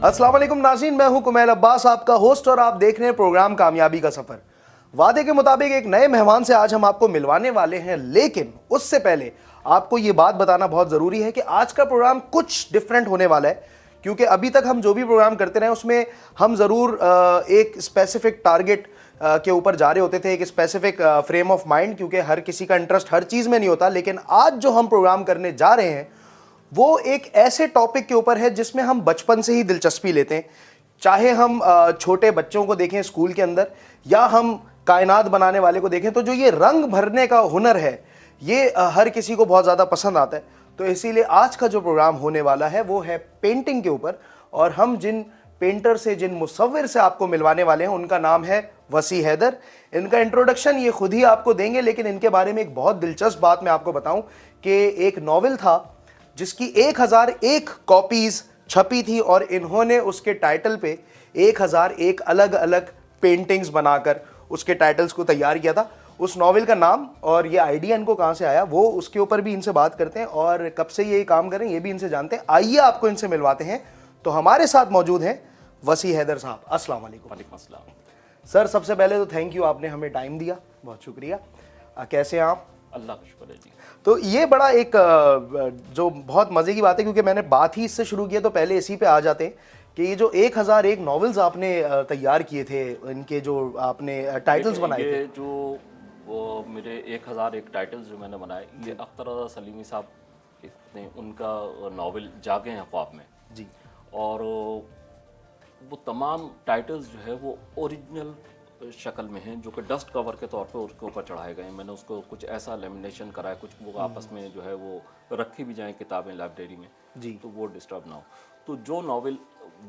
अस्सलाम वालेकुम नाज़रीन, मैं हूं कुमैल अब्बास, आपका होस्ट, और आप देख रहे हैं प्रोग्राम कामयाबी का सफ़र। वादे के मुताबिक एक नए मेहमान से आज हम आपको मिलवाने वाले हैं, लेकिन उससे पहले आपको ये बात बताना बहुत ज़रूरी है कि आज का प्रोग्राम कुछ डिफरेंट होने वाला है, क्योंकि अभी तक हम जो भी प्रोग्राम करते रहे उसमें हम ज़रूर एक स्पेसिफिक टारगेट के ऊपर जा रहे होते थे, एक स्पेसिफिक फ्रेम ऑफ माइंड, क्योंकि हर किसी का इंटरेस्ट हर चीज़ में नहीं होता। लेकिन आज जो हम प्रोग्राम करने जा रहे हैं वो एक ऐसे टॉपिक के ऊपर है जिसमें हम बचपन से ही दिलचस्पी लेते हैं, चाहे हम छोटे बच्चों को देखें स्कूल के अंदर या हम कायनात बनाने वाले को देखें, तो जो ये रंग भरने का हुनर है ये हर किसी को बहुत ज़्यादा पसंद आता है। तो इसीलिए आज का जो प्रोग्राम होने वाला है वो है पेंटिंग के ऊपर, और हम जिन पेंटर से, जिन मुसव्विर से आपको मिलवाने वाले हैं उनका नाम है वसी हैदर। इनका इंट्रोडक्शन ये खुद ही आपको देंगे, लेकिन इनके बारे में एक बहुत दिलचस्प बात मैं आपको बताऊं कि एक नॉवेल था जिसकी 1001 कॉपीज छपी थी, और इन्होंने उसके टाइटल पे 1001 अलग अलग पेंटिंग्स बनाकर उसके टाइटल्स को तैयार किया था। उस नॉवेल का नाम और ये आइडिया इनको कहाँ से आया वो उसके ऊपर भी इनसे बात करते हैं, और कब से ये काम करें ये भी इनसे जानते हैं। आइए आपको इनसे मिलवाते हैं। तो हमारे साथ मौजूद हैं वसी हैदर साहब। अस्सलाम वालेकुम। वालेकुम अस्सलाम। सर, सबसे पहले तो थैंक यू, आपने हमें टाइम दिया, बहुत शुक्रिया। कैसे हैं आप? अल्लाह का शुक्र है जी। तो ये बड़ा एक जो बहुत मज़े की बात है, क्योंकि मैंने बात ही इससे शुरू किया, तो पहले इसी पे आ जाते हैं कि ये जो 1001 नॉवेल्स आपने तैयार किए थे, इनके जो आपने टाइटल्स बनाए थे, ये जो वो मेरे 1001 टाइटल्स जो मैंने बनाए, ये अख्तर रज़ा सलीमी साहब ने उनका नावल जागे हैं ख्वाब में जी, और वो तमाम टाइटल्स जो है वो ओरिजिनल शक्ल में हैं, जो कि डस्ट कवर के तौर पे उसके ऊपर चढ़ाए गए हैं। मैंने उसको कुछ ऐसा लेमिनेशन करा है, कुछ वो आपस में जो है वो रखी भी जाएं किताबें लाइब्रेरी में जी, तो वो डिस्टर्ब ना हो। तो जो नावल,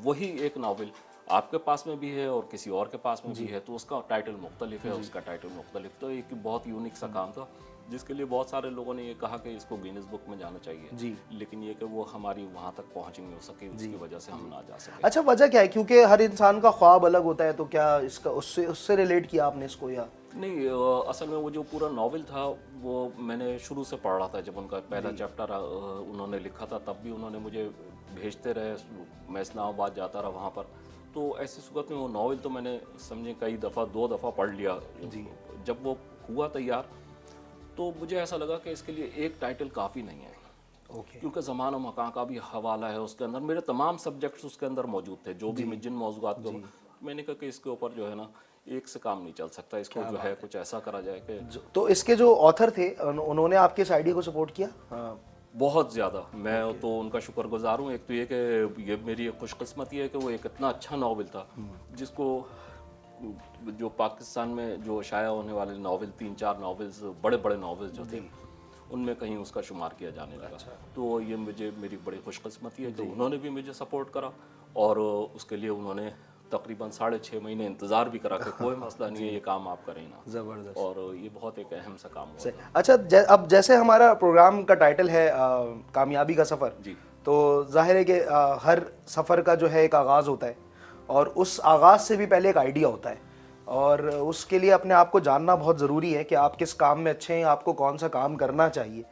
वही एक नावल आपके पास में भी है और किसी और के पास में भी है, तो उसका टाइटल मुख्तलिफ है, उसका टाइटल मुख्तलिफ। तो एक बहुत यूनिक सा काम था जिसके लिए बहुत सारे लोगों ने ये कहा कि इसको गिनीज बुक में जाना चाहिए जी। लेकिन ये कि वो हमारी वहाँ तक पहुँच नहीं हो सकी, उसकी वजह से हम ना जा सके। अच्छा, वजह क्या है? क्योंकि हर इंसान का ख्वाब अलग होता है, तो क्या इसका उससे उससे रिलेट किया आपने इसको या नहीं, असल में वो जो पूरा नावल था वो मैंने शुरू से पढ़ रहा था। जब उनका पहला चैप्टर उन्होंने लिखा था तब भी उन्होंने मुझे भेजते रहे, मैं इस्लामाबाद जाता रहा वहाँ पर। तो ऐसी सूरत में वो नावल तो मैंने समझे कई दफ़ा, 2 दफ़ा पढ़ लिया जी। जब वो हुआ तैयार तो मुझे ऐसा लगा कि इसके लिए एक टाइटल काफ़ी नहीं है, क्योंकि ज़मान और मकान का भी हवाला है उसके अंदर, मेरे तमाम सब्जेक्ट्स उसके अंदर मौजूद थे, जो भी जिन मौज़ूआत को मैंने कहा कि इसके ऊपर जो है ना एक से काम नहीं चल सकता, इसको जो है कुछ ऐसा करा जाए कि तो इसके जो ऑथर थे उन्होंने आपके इस आइडिया को सपोर्ट किया? बहुत ज़्यादा। मैं तो उनका शुक्रगुजार हूँ। एक तो ये कि ये मेरी एक खुशकिस्मती है कि वो एक इतना अच्छा नावल था जिसको जो पाकिस्तान में जो शाया होने वाले नावल, 3-4 नावल्स, बड़े बड़े नावल्स जो थे उनमें कहीं उसका शुमार किया जाने लगा। तो ये मेरी बड़ी खुशकिस्मती है कि उन्होंने भी मुझे सपोर्ट करा, और उसके लिए उन्होंने तकरीबन 6.5 महीने इंतज़ार भी करा कि कोई मसला नहीं है, ये काम आप करें ना। ज़बरदस्त। और ये बहुत एक अहम सा काम हुआ। अच्छा, अब जैसे हमारा प्रोग्राम का टाइटल है कामयाबी का सफ़र जी, तो जाहिर है कि हर सफ़र का जो है एक आगाज़ होता है, और उस आगाज़ से भी पहले एक आइडिया होता है, और उसके लिए अपने आप को जानना बहुत ज़रूरी है कि आप किस काम में अच्छे हैं, आपको कौन सा काम करना चाहिए।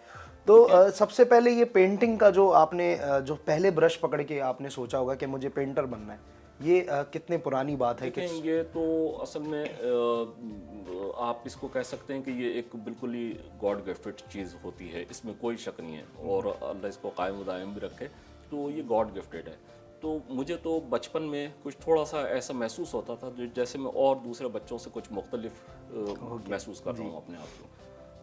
तो सबसे पहले ये पेंटिंग का जो आपने जो पहले ब्रश पकड़ के आपने सोचा होगा कि मुझे पेंटर बनना है, ये कितने पुरानी बात है? देखें, ये तो असल में आप इसको कह सकते हैं कि ये एक बिल्कुल ही गॉड गिफ्टेड चीज़ होती है, इसमें कोई शक नहीं है, और अल्लाह इसको कायम दायम भी रखे, तो ये गॉड गिफ्टेड है। तो मुझे तो बचपन में कुछ थोड़ा सा ऐसा महसूस होता था जैसे मैं और दूसरे बच्चों से कुछ मुख्तलिफ महसूस कर रहा हूँ अपने आप को।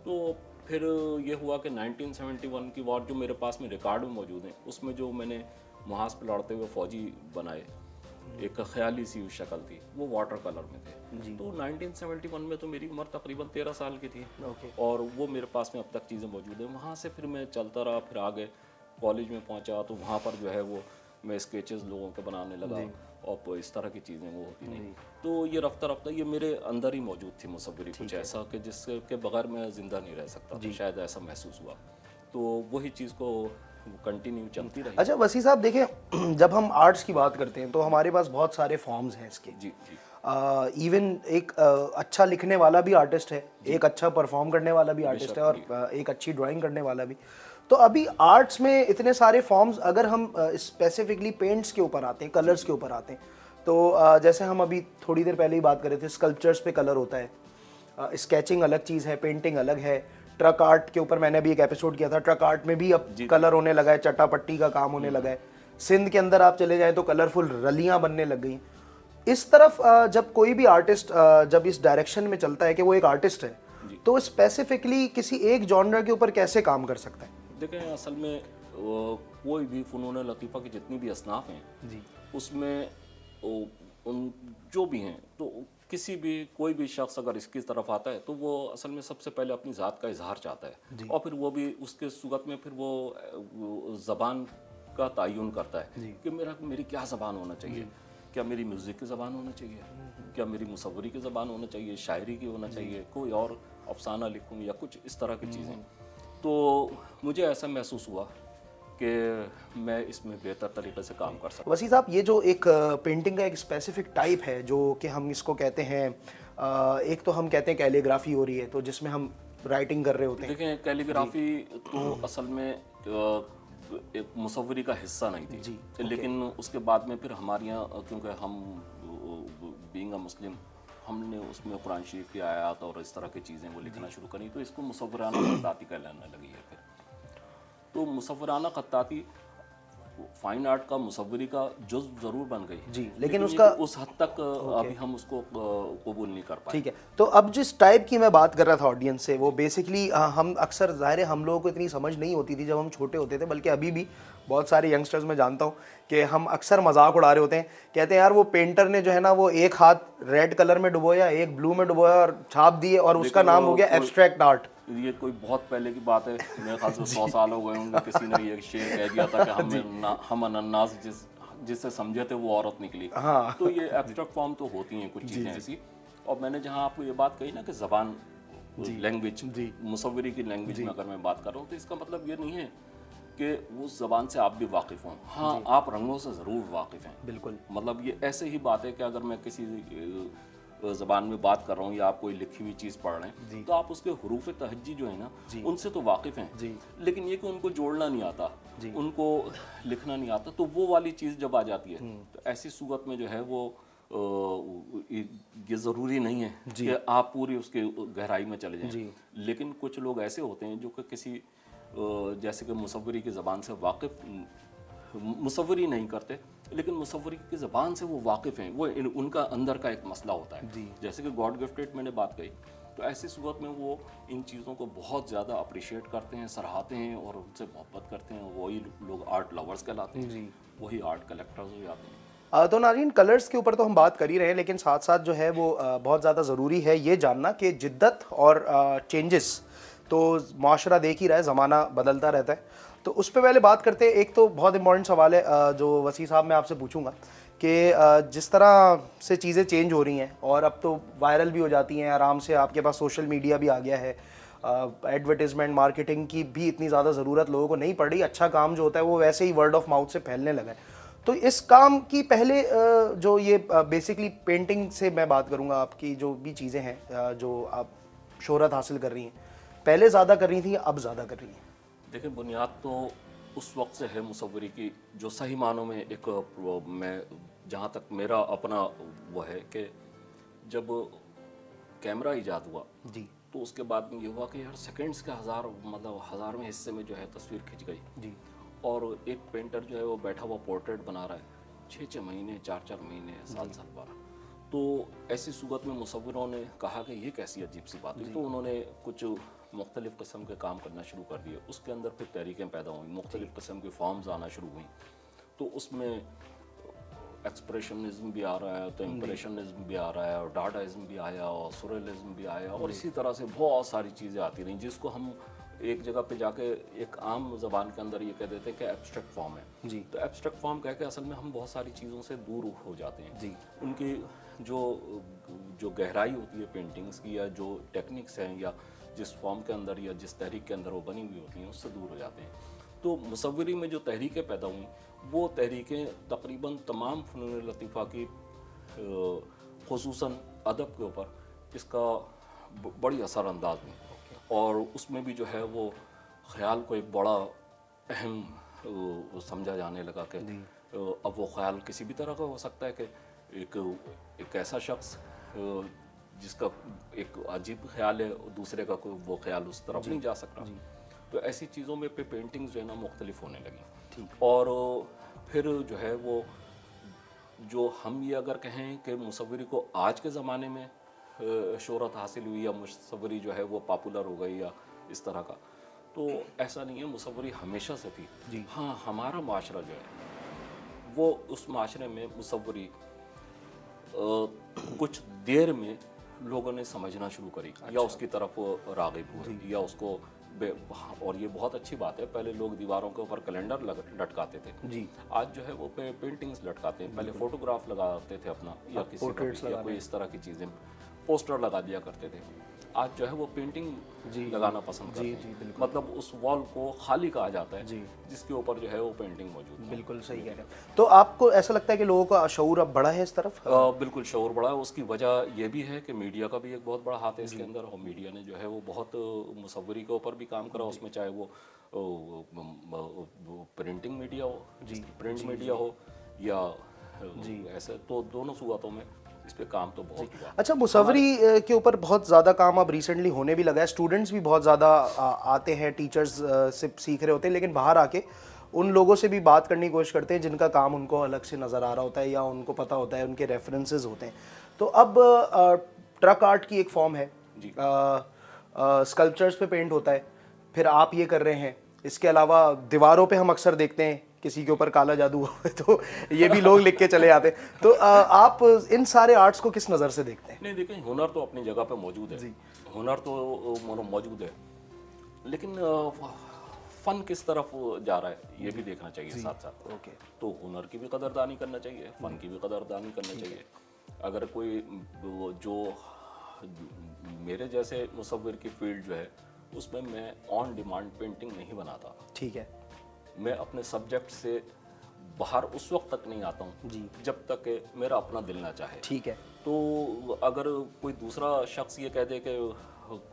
तो फिर ये हुआ कि 1971 की वार जो मेरे पास में रिकॉर्ड में मौजूद हैं, उसमें जो मैंने महाज पर लड़ते हुए फ़ौजी बनाए, एक ख्याली सी शक्ल थी, वो वाटर कलर में थे। तो 1971 में तो मेरी उम्र तकरीबन 13 साल की थी, और वो मेरे पास में अब तक चीज़ें मौजूद हैं। वहाँ से फिर मैं चलता रहा, फिर आगे कॉलेज में पहुँचा तो वहाँ पर जो है वो मैं स्केचेस लोगों के बनाने लगा, और इस तरह की चीज़ें वो होती नहीं। तो ये रफ्ता रफ्ता ये मेरे अंदर ही मौजूद थी मुसव्वरी, कुछ ऐसा कि जिसके बगैर मैं ज़िंदा नहीं रह सकता, तो शायद ऐसा महसूस हुआ। तो वही चीज़ को कंटिन्यू चलती रही। अच्छा वसी साहब, देखें, जब हम आर्ट्स की बात करते हैं तो हमारे पास बहुत सारे फॉर्म्स हैं इसके। जी जी। इवन एक अच्छा लिखने वाला भी आर्टिस्ट है, एक अच्छा परफॉर्म करने वाला भी आर्टिस्ट है, और एक अच्छी ड्राइंग करने वाला भी। तो अभी आर्ट्स में इतने सारे फॉर्म्स, अगर हम स्पेसिफिकली पेंट्स के ऊपर आते हैं, कलर्स के ऊपर आते हैं, तो जैसे हम अभी थोड़ी देर पहले ही बात कर रहे थे, स्कल्पचर्स पे कलर होता है, स्केचिंग अलग चीज़ है, पेंटिंग अलग है। ट्रक आर्ट के ऊपर मैंने अभी एक एपिसोड किया था, ट्रक आर्ट में भी अब कलर होने लगा है, चटापट्टी का काम होने लगा है। सिंध के अंदर आप चले जाएं तो कलरफुल रलियां बनने लग गई। इस तरफ जब कोई भी आर्टिस्ट जब इस डायरेक्शन में चलता है कि वो एक आर्टिस्ट है, तो स्पेसिफिकली किसी एक जॉनर के ऊपर कैसे काम कर सकता है? देखें, असल में कोई भी फ़नून लतीफ़ा की जितनी भी असनाफ हैं जी, उसमें उन जो भी हैं, तो किसी भी कोई भी शख्स अगर इसकी तरफ आता है तो वो असल में सबसे पहले अपनी ज़ात का इजहार चाहता है, और फिर वो भी उसके सूरत में फिर वो ज़बान का तयन करता है कि मेरी क्या ज़बान होना चाहिए। क्या मेरी म्यूज़िक की ज़बान होना चाहिए, क्या मेरी मुसव्वरी की ज़बान होना चाहिए, शायरी की होना चाहिए, कोई और अफसाना लिखूं या कुछ इस तरह की चीज़ें। तो मुझे ऐसा महसूस हुआ कि मैं इसमें बेहतर तरीके से काम कर सकता। वसी साहब, ये जो एक पेंटिंग का एक स्पेसिफिक टाइप है जो कि हम इसको कहते हैं, एक तो हम कहते हैं कैलीग्राफी हो रही है, तो जिसमें हम राइटिंग कर रहे होते हैं। देखें, कैलीग्राफी तो असल में एक मुसव्वरी का हिस्सा नहीं थी जी, लेकिन उसके बाद में फिर हमारे यहाँ, क्योंकि हम बीइंग अ मुस्लिम, हमने उसमें कुरान शरीफ की आयत और इस तरह की चीज़ें वो लिखना शुरू करी, तो इसको मुसव्वराना खत्ताती कहलाने लगी है। फिर तो मुसव्वराना खत्ताती फाइन आर्ट का, मुसव्वरी का जुज़ ज़रूर बन गई जी, लेकिन लेकिन ये उसका उस हद तक अभी हम उसको कबूल नहीं कर पाए। ठीक है। तो अब जिस टाइप की मैं बात कर रहा था ऑडियंस से, वो बेसिकली हम अक्सर, ज़ाहिर है हम लोगों को इतनी समझ नहीं होती थी जब हम छोटे होते थे, बल्कि अभी भी बहुत सारे यंगस्टर्स मैं जानता हूँ कि हम अक्सर मजाक उड़ा रहे होते हैं, कहते हैं यार वो पेंटर ने जो है ना वो एक हाथ रेड कलर में डुबोया, एक ब्लू में डुबोया और छाप दिए, और उसका नाम हो गया एब्स्ट्रैक्ट आर्ट। ये कोई बहुत पहले की बात है, मेरे ख्याल से 100 साल हो गए होंगे, किसी ने ये शेर कह दिया था कि हम अनन्नास जिससे समझे थे वो औरत निकली। हाँ। तो ये एब्स्ट्रैक्ट फॉर्म तो होती हैं कुछ चीज़ें ऐसी। और मैंने जहाँ आपको ये बात कही ना कि ज़बान, लैंग्वेज, मुसव्वरी की लैंग्वेज में अगर मैं बात कर रहा हूँ, तो इसका मतलब ये नहीं है कि उस ज़बान से आप भी वाकिफ़ हों। हाँ, आप रंगों से ज़रूर वाकिफ़ हैं, बिल्कुल। मतलब ये ऐसे ही बात है कि अगर मैं किसी ज़बान में बात कर रहा हूँ या आप कोई लिखी हुई चीज़ पढ़ रहे हैं, तो आप उसके हुरूफ तहज्जी जो है ना, उनसे तो वाकिफ़ हैं, लेकिन ये कि उनको जोड़ना नहीं आता, उनको लिखना नहीं आता, तो वो वाली चीज़ जब आ जाती है, तो ऐसी सूरत में जो है वो ये ज़रूरी नहीं है कि आप पूरी उसके गहराई में चले जाएं। लेकिन कुछ लोग ऐसे होते हैं जो कि किसी जैसे कि मुसव्वरी की ज़बान से वाकिफ़, मुसव्वरी नहीं करते लेकिन मुसव्वरी की ज़बान से वो वाकिफ़ हैं, वो उनका अंदर का एक मसला होता है। जैसे कि गॉड गिफ्टेड मैंने बात कही, तो ऐसी सूरत में वो इन चीज़ों को बहुत ज़्यादा अप्रिशिएट करते हैं, सराहते हैं और उनसे मोहब्बत करते हैं। वही लोग आर्ट लवर्स कहलाते हैं, वही आर्ट कलेक्टर्स हो जाते हैं। तो नाज़रीन, कलर्स के ऊपर तो हम बात कर ही रहे हैं, लेकिन साथ साथ जो है वो बहुत ज़्यादा ज़रूरी है ये जानना कि जिद्दत और चेंजेस तो माशरा देख ही रहा है, ज़माना बदलता रहता है। तो उस पर पहले बात करते हैं। एक तो बहुत इंपॉर्टेंट सवाल है जो वसी साहब मैं आपसे पूछूंगा कि जिस तरह से चीज़ें चेंज हो रही हैं और अब तो वायरल भी हो जाती हैं आराम से, आपके पास सोशल मीडिया भी आ गया है, एडवर्टीज़मेंट मार्केटिंग की भी इतनी ज़्यादा ज़रूरत लोगों को नहीं पड़ रही, अच्छा काम जो होता है वो वैसे ही वर्ड ऑफ माउथ से फैलने लगा है। तो इस काम की पहले जो ये बेसिकली पेंटिंग से मैं बात करूँगा, आपकी जो भी चीज़ें हैं जो आप शोहरत हासिल कर रही हैं, पहले ज़्यादा कर रही थी या अब ज़्यादा कर रही हैं? देखिए, बुनियाद तो उस वक्त से है मुसव्वरी की जो सही मानों में एक, मैं जहाँ तक मेरा अपना वो है कि जब कैमरा ईजाद हुआ जी तो उसके बाद में ये हुआ कि यार सेकंड्स के हज़ार, मतलब हज़ारवें हिस्से में जो है तस्वीर खिंच गई जी, और एक पेंटर जो है वो बैठा हुआ पोर्ट्रेट बना रहा है 6-6 महीने, 4-4 महीने, साल भर। तो ऐसी सूरत में मुसव्विरों ने कहा कि ये कैसी अजीब सी बात हुई, तो उन्होंने कुछ मुख्तलिफ़ किस्म के काम करना शुरू कर दिए। उसके अंदर फिर तहरीकें पैदा हुई, मुख्तलिफ़ किस्म की फॉर्म्स आना शुरू हुई। तो उसमें एक्सप्रेशनिज्म भी आ रहा है, तो इम्प्रेशनिज्म भी आ रहा है, और डाडाइज्म भी आया, और सुरेलिज्म भी आया, और इसी तरह से बहुत सारी चीज़ें आती रहीं जिसको हम एक जगह पे जाके एक आम ज़बान के अंदर ये कह देते हैं कि एब्स्ट्रैक्ट फॉर्म है जी। तो एब्स्ट्रैक्ट फॉर्म कह के असल में हम बहुत सारी चीज़ों से दूर हो जाते हैं जी। उनकी जो गहराई होती है पेंटिंग्स की, या जो टेक्निक्स हैं, या जिस फॉर्म के अंदर या जिस तहरीक के अंदर वो बनी हुई होती हैं, उससे दूर हो जाते हैं। तो मुसव्वरी में जो तहरीकें पैदा हुई, वो तहरीकें तकरीबन तमाम फ़नून लतीफ़ा की ख़ुसूसन अदब के ऊपर इसका बड़ी असर अंदाज हुई, और उसमें भी जो है वो ख्याल को एक बड़ा अहम समझा जाने लगा कि अब वो ख्याल किसी भी तरह का हो सकता है कि एक ऐसा शख्स जिसका एक अजीब ख्याल है, दूसरे का कोई वो ख्याल उस तरफ नहीं जा सकता। तो ऐसी चीज़ों में पेंटिंग्स जो है ना मुख्तलिफ होने लगी। और फिर जो है वो जो हम ये अगर कहें कि मुसव्विरी को आज के ज़माने में शोहरत हासिल हुई या मुसव्विरी जो है वो पॉपुलर हो गई या इस तरह का, तो ऐसा नहीं है। मुसव्विरी हमेशा से थी। हाँ, हमारा माशरा जो है वो उस माशरे में मुसव्विरी कुछ देर में लोगों ने समझना शुरू करी या उसकी तरफ राग़िब हुए या उसको और ये बहुत अच्छी बात है। पहले लोग दीवारों के ऊपर कैलेंडर लटकाते थे जी। आज जो है वो पेंटिंग्स लटकाते हैं। पहले फोटोग्राफ लगाते थे अपना या किसी का या कोई इस तरह की चीज़ें, पोस्टर लगा दिया करते थे। आज जो है वो पेंटिंग लगाना पसंद करते हैं। मतलब उस वॉल को खाली कहा जाता है जिसके ऊपर जो है वो पेंटिंग मौजूद है। बिल्कुल सही कह रहे हैं। तो आपको ऐसा लगता है कि लोगों का शऊर अब बढ़ा है इस तरफ? बिल्कुल शऊर बढ़ा है। उसकी वजह ये भी है कि मीडिया का भी एक बहुत बड़ा हाथ है इसके अंदर। और मीडिया ने जो है वो बहुत मुसव्विरी के ऊपर भी काम करा उसमें, चाहे वो प्रिंटिंग मीडिया हो, प्रिंट मीडिया हो या ऐसे, तो दोनों सूरतों में इस पे काम तो बहुत हुआ। अच्छा, मुसव्विरी के ऊपर बहुत ज़्यादा काम अब रिसेंटली होने भी लगा है। स्टूडेंट्स भी बहुत ज़्यादा आते हैं, टीचर्स से सीख रहे होते हैं, लेकिन बाहर आके उन लोगों से भी बात करने की कोशिश करते हैं जिनका काम उनको अलग से नज़र आ रहा होता है या उनको पता होता है, उनके रेफरेंसेस होते हैं। तो अब ट्रक आर्ट की एक फॉर्म है, स्कल्पचर्स पे पेंट होता है, फिर आप ये कर रहे हैं। इसके अलावा दीवारों पे हम अक्सर देखते हैं किसी के ऊपर काला जादू हुआ तो ये भी लोग लिख के चले आते हैं। तो आप इन सारे आर्ट्स को किस नज़र से देखते हैं? नहीं, देखिए, हुनर तो अपनी जगह पे मौजूद है, हुनर तो मौजूद है, लेकिन फन किस तरफ जा रहा है ये भी देखना चाहिए साथ साथ। ओके, तो हुनर की भी कदरदानी करना चाहिए, फन की भी कदरदानी करना चाहिए। अगर कोई जो मेरे जैसे मुसव्विर की फील्ड जो है उसमें मैं ऑन डिमांड पेंटिंग नहीं बनाता। ठीक है। मैं अपने सब्जेक्ट से बाहर उस वक्त तक नहीं आता हूँ जी जब तक मेरा अपना दिल ना चाहे। ठीक है। तो अगर कोई दूसरा शख्स ये कह दे कि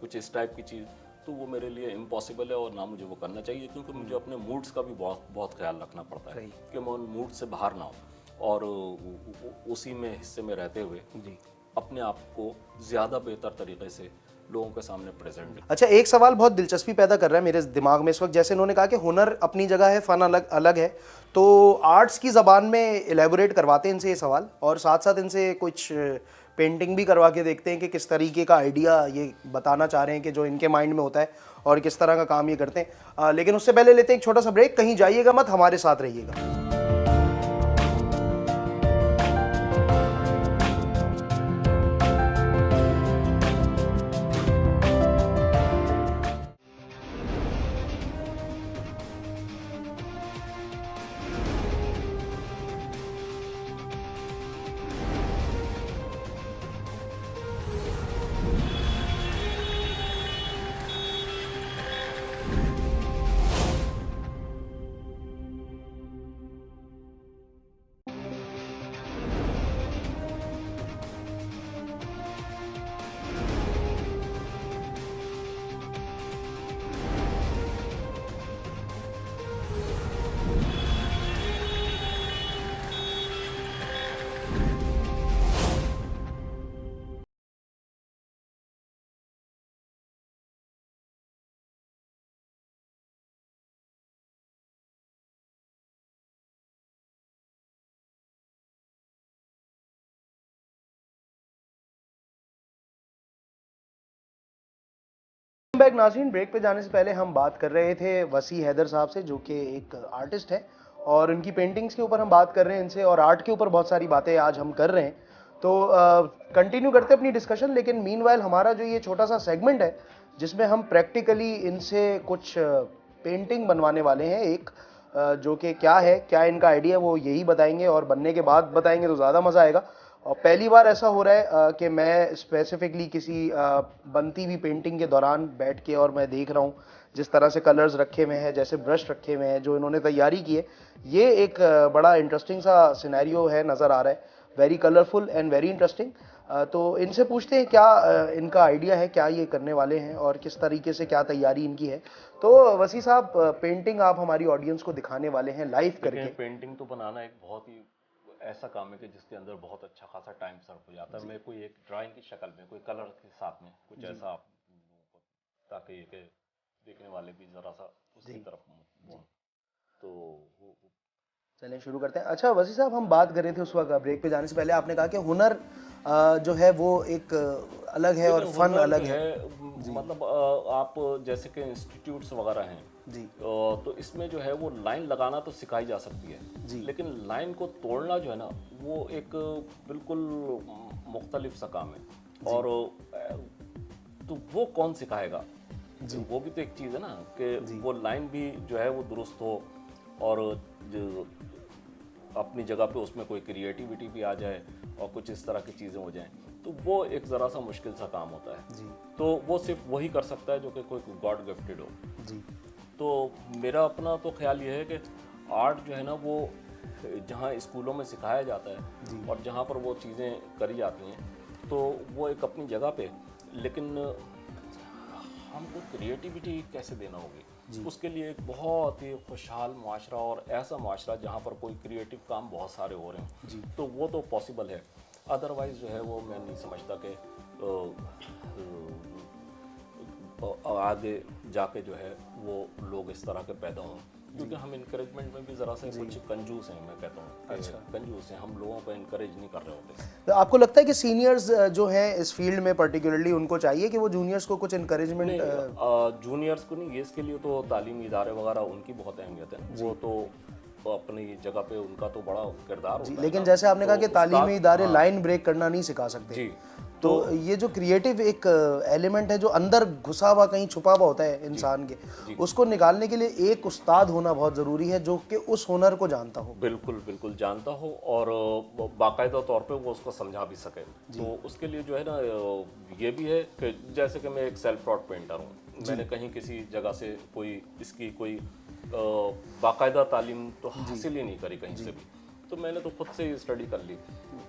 कुछ इस टाइप की चीज़, तो वो मेरे लिए इम्पॉसिबल है और ना मुझे वो करना चाहिए, क्योंकि मुझे अपने मूड्स का भी बहुत ख्याल रखना पड़ता है कि मैं उन मूड से बाहर ना हूँ और उसी में हिस्से में रहते हुए जी अपने आप को ज़्यादा बेहतर तरीके से लोगों के सामने प्रेजेंट। अच्छा, एक सवाल बहुत दिलचस्पी पैदा कर रहा है मेरे दिमाग में इस वक्त। जैसे इन्होंने कहा कि हुनर अपनी जगह है, फ़न अलग अलग है, तो आर्ट्स की ज़बान में एलेबोरेट करवाते हैं इनसे ये सवाल, और साथ साथ इनसे कुछ पेंटिंग भी करवा के देखते हैं कि किस तरीके का आइडिया ये बताना चाह रहे हैं कि जो इनके माइंड में होता है और किस तरह का काम ये करते हैं। लेकिन उससे पहले लेते हैं एक छोटा सा ब्रेक। कहीं जाइएगा मत, हमारे साथ रहिएगा। बैक नाज़रीन, ब्रेक पे जाने से पहले हम बात कर रहे थे वसी हैदर साहब से, जो कि एक आर्टिस्ट है, और उनकी पेंटिंग्स के ऊपर हम बात कर रहे हैं इनसे, और आर्ट के ऊपर बहुत सारी बातें आज हम कर रहे हैं। तो कंटिन्यू करते हैं अपनी डिस्कशन, लेकिन मीनवाइल हमारा जो ये छोटा सा सेगमेंट है जिसमें हम प्रैक्टिकली इनसे कुछ पेंटिंग बनवाने वाले हैं, एक जो कि क्या है, क्या इनका आइडिया, वो यही बताएंगे, और बनने के बाद बताएंगे तो ज़्यादा मज़ा आएगा। और पहली बार ऐसा हो रहा है कि मैं स्पेसिफिकली किसी बनती हुई पेंटिंग के दौरान बैठ के और मैं देख रहा हूँ जिस तरह से कलर्स रखे हुए हैं, जैसे ब्रश रखे हुए हैं, जो इन्होंने तैयारी की है, ये एक बड़ा इंटरेस्टिंग सा सिनेरियो है, नज़र आ रहा है, very colourful and very interesting. तो इनसे पूछते हैं क्या इनका आइडिया है, क्या ये करने वाले हैं और किस तरीके से क्या तैयारी इनकी है। तो वसी साहब, पेंटिंग आप हमारी ऑडियंस को दिखाने वाले हैं लाइव करके। पेंटिंग तो बनाना एक बहुत ही ऐसा काम है कि जिसके अंदर बहुत अच्छा खासा टाइम सर्व हो जाता है। मैं कोई एक ड्राइंग की शक्ल में, कोई कलर के साथ में कुछ ऐसा आप लोगों को, ताकि ये कि देखने वाले भी जरा सा उसकी तरफ हों। तो चलिए शुरू करते हैं। अच्छा वसी साहब, हम बात कर रहे थे उस वक्त ब्रेक पे जाने से पहले, आपने कहा कि हुनर जो है वो एक अलग है और फन अलग है। मतलब आप जैसे कि इंस्टीट्यूट्स वगैरह हैं जी तो इसमें जो है वो लाइन लगाना तो सिखाई जा सकती है जी। लेकिन लाइन को तोड़ना जो है ना वो एक बिल्कुल मुख्तलिफ सा काम है। और तो वो कौन सिखाएगा? वो भी तो एक चीज़ है ना कि वो लाइन भी जो है वो दुरुस्त हो और जो अपनी जगह पे उसमें कोई क्रिएटिविटी भी आ जाए और कुछ इस तरह की चीज़ें हो जाएं, तो वो एक ज़रा सा मुश्किल सा काम होता है जी। तो वो सिर्फ वही कर सकता है जो कि कोई गॉड गिफ्टेड हो जी। तो मेरा अपना तो ख्याल ये है कि आर्ट जो है ना वो जहाँ स्कूलों में सिखाया जाता है और जहाँ पर वो चीज़ें करी जाती हैं तो वो एक अपनी जगह पे, लेकिन हमको क्रिएटिविटी कैसे देना होगी उसके लिए एक बहुत ही खुशहाल माशरा और ऐसा माशरा जहाँ पर कोई क्रिएटिव काम बहुत सारे हो रहे हैं तो वो तो पॉसिबल है। अदरवाइज़ जो है वो मैं नहीं समझता कि आगे जाके जो है वो लोग इस तरह के पैदा हों, क्योंकि हम इनकरेजमेंट में भी ज़रा से कुछ कंजूस हैं। मैं कहता हूँ अच्छा कंजूस हैं, हम लोगों को इनकरेज नहीं कर रहे होते। तो आपको लगता है कि सीनियर्स जो हैं इस फील्ड में पर्टिकुलरली उनको चाहिए कि वो जूनियर्स को कुछ इनकरेजमेंट? जूनियर्स को नहीं, ये इसके लिए तो तालीमी इदारे वगैरह उनकी बहुत अहमियत है। वो तो अपनी जगह पे उनका तो बड़ा किरदार होता है। लेकिन जैसे आपने कहा कि तालीमी इदारे लाइन ब्रेक करना नहीं सिखा सकते जी, तो ये जो क्रिएटिव एक एलिमेंट है जो अंदर घुसा हुआ कहीं छुपा हुआ होता है इंसान के, उसको निकालने के लिए एक उस्ताद होना बहुत ज़रूरी है जो कि उस हुनर को जानता हो। बिल्कुल बिल्कुल जानता हो और बाकायदा तौर पे वो उसको समझा भी सके। तो उसके लिए जो है ना ये भी है कि जैसे कि मैं एक सेल्फ टॉट पेंटर हूँ, मैंने कहीं किसी जगह से कोई इसकी कोई बाकायदा तालीम तो हासिल ही नहीं करी कहीं से भी, तो मैंने तो खुद से ही स्टडी कर ली।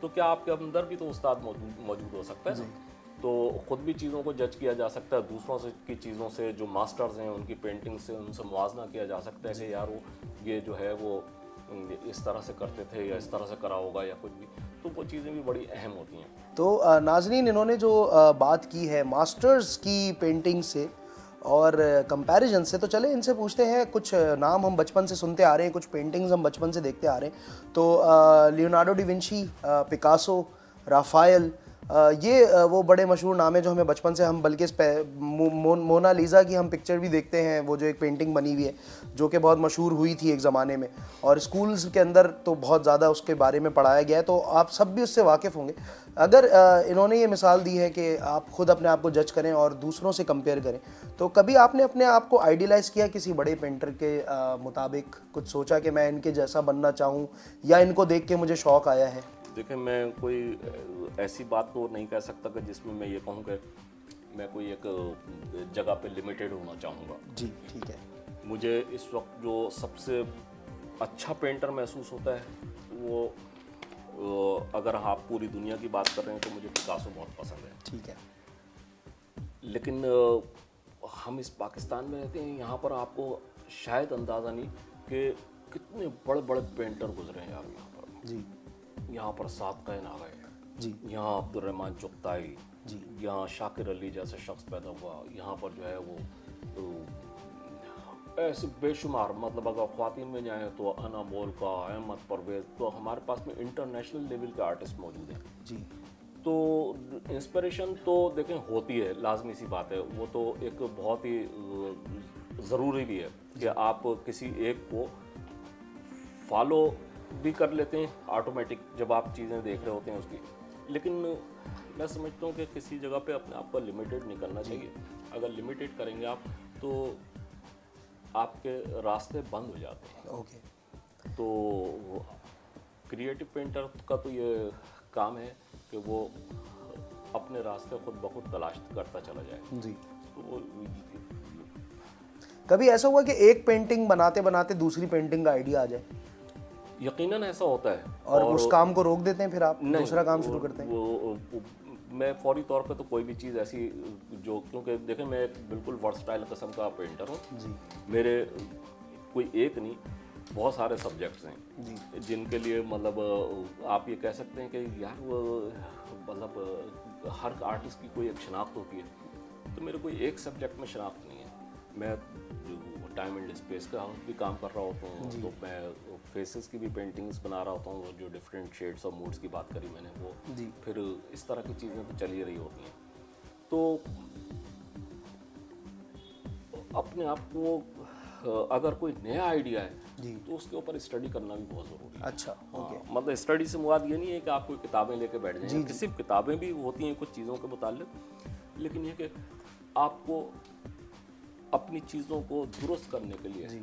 तो क्या आपके अंदर भी तो उस्ताद मौजूद हो सकता है ना? तो खुद भी चीज़ों को जज किया जा सकता है, दूसरों से की चीज़ों से, जो मास्टर्स हैं उनकी पेंटिंग से उनसे मुआवजा किया जा सकता है कि यार वो ये जो है वो इस तरह से करते थे या इस तरह से करा होगा या कुछ भी, तो वो चीज़ें भी बड़ी अहम होती हैं। तो नाजरीन, इन्होंने जो बात की है मास्टर्स की पेंटिंग से और कंपैरिजन से, तो चले इनसे पूछते हैं। कुछ नाम हम बचपन से सुनते आ रहे हैं, कुछ पेंटिंग्स हम बचपन से देखते आ रहे हैं। तो Leonardo D Vinci, Picasso, Rafael, ये वो बड़े मशहूर नाम है जो हमें बचपन से, हम बल्कि मोनालिसा की हम पिक्चर भी देखते हैं, वो जो एक पेंटिंग बनी हुई है जो कि बहुत मशहूर हुई थी एक ज़माने में और स्कूल्स के अंदर तो बहुत ज़्यादा उसके बारे में पढ़ाया गया है, तो आप सब भी उससे वाकिफ़ होंगे। अगर इन्होंने ये मिसाल दी है कि आप खुद अपने आप को जज करें और दूसरों से कंपेयर करें, तो कभी आपने अपने आप को आइडियलाइज़ किया किसी बड़े पेंटर के मुताबिक? कुछ सोचा कि मैं इनके जैसा बनना चाहूँ या इनको देख के मुझे शौक़ आया है? देखिए, मैं कोई ऐसी बात तो नहीं कह सकता कि जिसमें मैं ये कहूँ कि मैं कोई एक जगह पे लिमिटेड होना चाहूँगा। जी ठीक है। मुझे इस वक्त जो सबसे अच्छा पेंटर महसूस होता है वो अगर आप पूरी दुनिया की बात कर रहे हैं तो मुझे पिकासो बहुत पसंद है। ठीक है। लेकिन हम इस पाकिस्तान में रहते हैं, यहाँ पर आपको शायद अंदाज़ा नहीं कि कितने बड़े बड़े पेंटर गुजरे हैं यार यहाँ पर। जी। यहाँ पर सादक़ैन आ गए जी। यहाँ अब्दुर्रहमान चुगताई जी। यहाँ शाकिर अली जैसे शख्स पैदा हुआ, यहाँ पर जो है वो ऐसे बेशुमार, मतलब अगर ख़वातीन में जाएँ तो अना मोल का, अहमद परवेज़, तो हमारे पास में इंटरनेशनल लेवल के आर्टिस्ट मौजूद हैं। जी। तो इंस्पिरेशन तो देखें होती है, लाजमी सी बात है, वो तो एक बहुत ही ज़रूरी भी है कि आप किसी एक को फॉलो भी कर लेते हैं ऑटोमेटिक जब आप चीज़ें देख रहे होते हैं उसकी। लेकिन मैं समझता हूँ कि किसी जगह पे अपने आप को लिमिटेड नहीं करना चाहिए। अगर लिमिटेड करेंगे आप तो आपके रास्ते बंद हो जाते हैं। ओके। तो क्रिएटिव पेंटर का तो ये काम है कि वो अपने रास्ते खुद ब खुद तलाश करता चला जाए। जी। तो वो कभी ऐसा हुआ कि एक पेंटिंग बनाते बनाते दूसरी पेंटिंग का आइडिया आ जाए? यकीनन ऐसा होता है। और उस काम को रोक देते हैं, फिर आप दूसरा काम शुरू करते हैं? मैं फौरी तौर पे तो कोई भी चीज़ ऐसी जो, क्योंकि देखें मैं एक बिल्कुल वर्सटाइल किस्म का पेंटर हूँ जी मेरे कोई एक नहीं बहुत सारे सब्जेक्ट्स हैं जी जिनके लिए मतलब आप ये कह सकते हैं कि यार वो मतलब हर आर्टिस्ट की कोई एक शनाख्त होती है, तो मेरे कोई एक सब्जेक्ट में शनाख्त नहीं है। मैं जो टाइम एंड स्पेस का भी काम कर रहा होता हूँ, तो मैं फेसेस की भी पेंटिंग्स बना रहा होता हूँ, जो डिफरेंट शेड्स और मूड्स की बात करी मैंने वो जी। फिर इस तरह की चीज़ें तो चल ही रही होती हैं। तो अपने आप को अगर कोई नया आइडिया है जी। तो उसके ऊपर स्टडी करना भी बहुत ज़रूरी है। अच्छा, ओके। मतलब स्टडी से मुराद ये नहीं है कि आप कोई किताबें लेके बैठ जाएं, सिर्फ किताबें भी होती हैं कुछ चीज़ों के मुताल्लिक, लेकिन ये कि आपको अपनी चीज़ों को दुरुस्त करने के लिए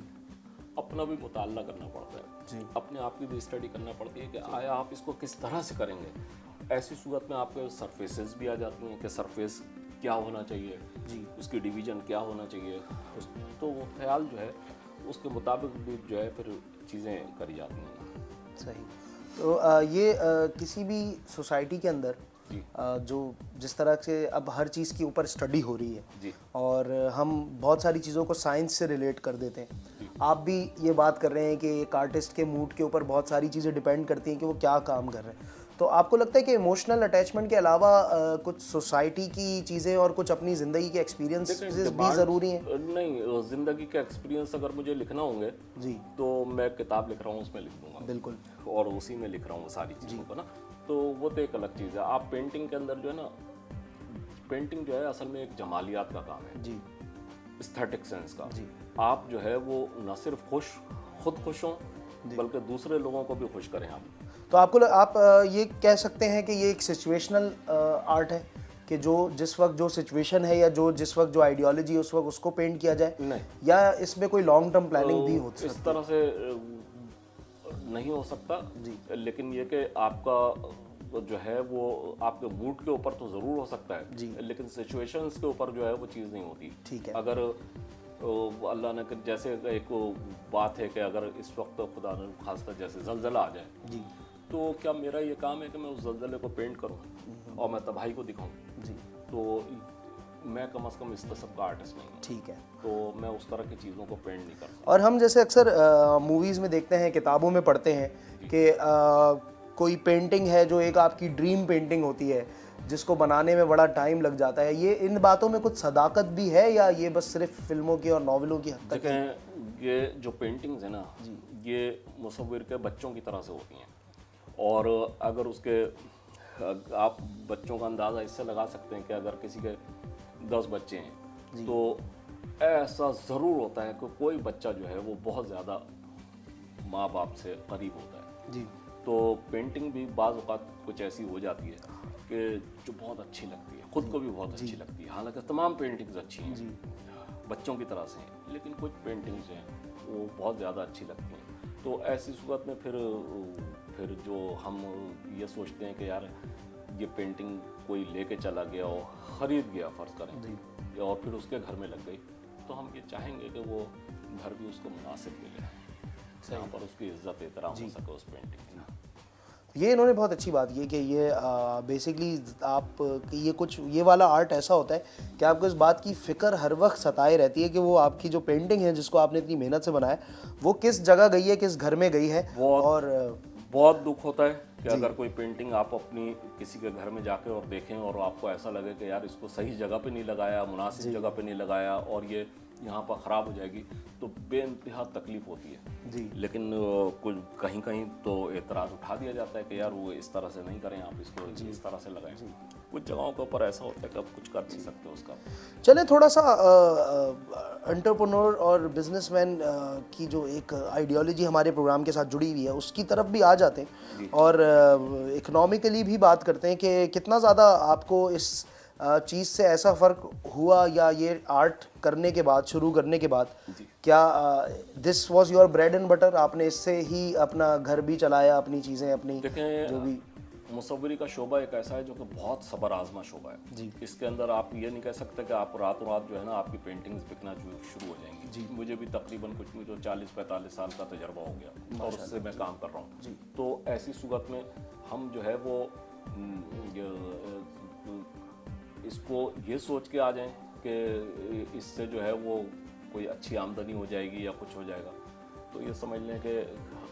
अपना भी मुताला करना पड़ता है, अपने आप की भी स्टडी करना पड़ती है कि आया आप इसको किस तरह से करेंगे। ऐसी सूरत में आपके सरफेसेस भी आ जाती हैं कि सरफेस क्या होना चाहिए जी, उसकी डिवीज़न क्या होना चाहिए, तो वो ख्याल जो है उसके मुताबिक भी जो है फिर चीज़ें करी जाती हैं। सही। तो ये किसी भी सोसाइटी के अंदर जो जिस तरह से अब हर चीज़ के ऊपर स्टडी हो रही है जी, और हम बहुत सारी चीज़ों को साइंस से रिलेट कर देते हैं, आप भी ये बात कर रहे हैं कि एक आर्टिस्ट के मूड के ऊपर बहुत सारी चीज़ें डिपेंड करती हैं कि वो क्या काम कर रहे हैं, तो आपको लगता है कि इमोशनल अटैचमेंट के अलावा कुछ सोसाइटी की चीज़ें और कुछ अपनी ज़िंदगी के एक्सपीरियंसेस भी ज़रूरी हैं? नहीं, ज़िंदगी के एक्सपीरियंस अगर मुझे लिखना होंगे जी, तो मैं किताब लिख रहा हूँ उसमें लिख दूँगा, बिल्कुल, और उसी में लिख रहा हूँ सारी चीज़ों को ना, तो वो तो एक अलग चीज़ है। आप पेंटिंग के अंदर जो है ना, पेंटिंग जो है असल में एक जमालियात का काम है जी, एस्थेटिक सेंस का। जी। आप जो है वो न सिर्फ खुद खुश हों बल्कि दूसरे लोगों को भी खुश करें आप। तो आपको आप ये कह सकते हैं कि ये एक सिचुएशनल आर्ट है कि जो जिस वक्त जो सिचुएशन है या जो जिस वक्त जो आइडियोलॉजी है उस वक्त उसको पेंट किया जाए, नहीं, या इसमें कोई लॉन्ग टर्म प्लानिंग भी हो सकती है? इस तरह से नहीं हो सकता जी, लेकिन ये कि आपका जो है वो आपके मूड के ऊपर तो ज़रूर हो सकता है जी, लेकिन सिचुएशंस के ऊपर जो है वो चीज़ नहीं होती। ठीक है। अगर अल्लाह ने जैसे एक बात है कि अगर इस वक्त खुदा ने खासकर जैसे जलजला आ जाए जी, तो क्या मेरा ये काम है कि मैं उस जलजले को पेंट करूं और मैं तबाही को दिखाऊं जी, तो मैं कम से कम इस किस्म का आर्टिस्ट नहीं हूं। ठीक है। तो मैं उस तरह की चीज़ों को पेंट नहीं करता। और हम जैसे अक्सर मूवीज़ में देखते हैं, किताबों में पढ़ते हैं कि कोई पेंटिंग है जो एक आपकी ड्रीम पेंटिंग होती है जिसको बनाने में बड़ा टाइम लग जाता है, ये इन बातों में कुछ सदाकत भी है या ये बस सिर्फ फिल्मों की और नॉवेलों की हद तक है? देखें, ये जो पेंटिंग्स है ना ये मुसव्विर के बच्चों की तरह से होती हैं, और अगर उसके आप बच्चों का अंदाज़ा इससे लगा सकते हैं कि अगर किसी के 10 बच्चे हैं तो ऐसा ज़रूर होता है कि कोई बच्चा जो है वो बहुत ज़्यादा माँ बाप से करीब होता है जी। तो पेंटिंग भी बाज़ औक़ात कुछ ऐसी हो जाती है कि जो बहुत अच्छी लगती है, ख़ुद को भी बहुत अच्छी लगती है, हालांकि तमाम पेंटिंग्स अच्छी हैं बच्चों की तरह से हैं, लेकिन कुछ पेंटिंग्स हैं वो बहुत ज़्यादा अच्छी लगती हैं। तो ऐसी सूरत में फिर जो हम ये सोचते हैं कि यार ये पेंटिंग कोई लेके चला गया और ख़रीद गया फ़र्ज़ करें और फिर उसके घर में लग गई, तो हम ये चाहेंगे कि वो घर भी उसको मुनासिब मिले, जहाँ पर उसकी इज्जत एहतराम हो सके उस पेंटिंग की। ये इन्होंने बहुत अच्छी बात की है कि ये बेसिकली आप ये कुछ ये वाला आर्ट ऐसा होता है कि आपको इस बात की फ़िक्र हर वक्त सताए रहती है कि वो आपकी जो पेंटिंग है जिसको आपने इतनी मेहनत से बनाया वो किस जगह गई है, किस घर में गई है। और बहुत दुख होता है कि अगर कोई पेंटिंग आप अपनी किसी के घर में जाके और देखें और आपको ऐसा लगे कि यार इसको सही जगह पे नहीं लगाया, मुनासिब जगह पे नहीं लगाया और ये यहाँ पर ख़राब हो जाएगी, तो बेइंतहा तकलीफ़ होती है जी। लेकिन कुछ कहीं कहीं तो एतराज़ उठा दिया जाता है कि यार वो इस तरह से नहीं करें, आप इसको इस तरह से लगाएं। कुछ जगहों के ऊपर ऐसा होता है कि आप कुछ कर नहीं सकते उसका। चले थोड़ा सा एंटरप्रेन्योर और बिजनेसमैन की जो एक आइडियोलॉजी हमारे प्रोग्राम के साथ जुड़ी हुई है उसकी तरफ भी आ जाते हैं और इकोनॉमिकली भी बात करते हैं कि कितना ज़्यादा आपको इस चीज़ से ऐसा फ़र्क हुआ या ये आर्ट करने के बाद, शुरू करने के बाद, क्या this was your bread and butter, आपने इससे ही अपना घर भी चलाया, अपनी चीज़ें अपनी जो भी? मुसव्वरी का शोबा एक ऐसा है जो कि बहुत सबर आजमा शोबा है जी। इसके अंदर आप ये नहीं कह सकते कि आप रातों रात जो है ना आपकी पेंटिंग्स बिकना जो शुरू हो जाएंगी जी। मुझे भी तकरीबन कुछ नहीं तो 40-45 साल का तजर्बा हो गया और उससे मैं काम कर रहा हूँ। तो ऐसी सूरत में हम जो है वो इसको ये सोच के आ जाएं कि इससे जो है वो कोई अच्छी आमदनी हो जाएगी या कुछ हो जाएगा, तो ये समझ लें कि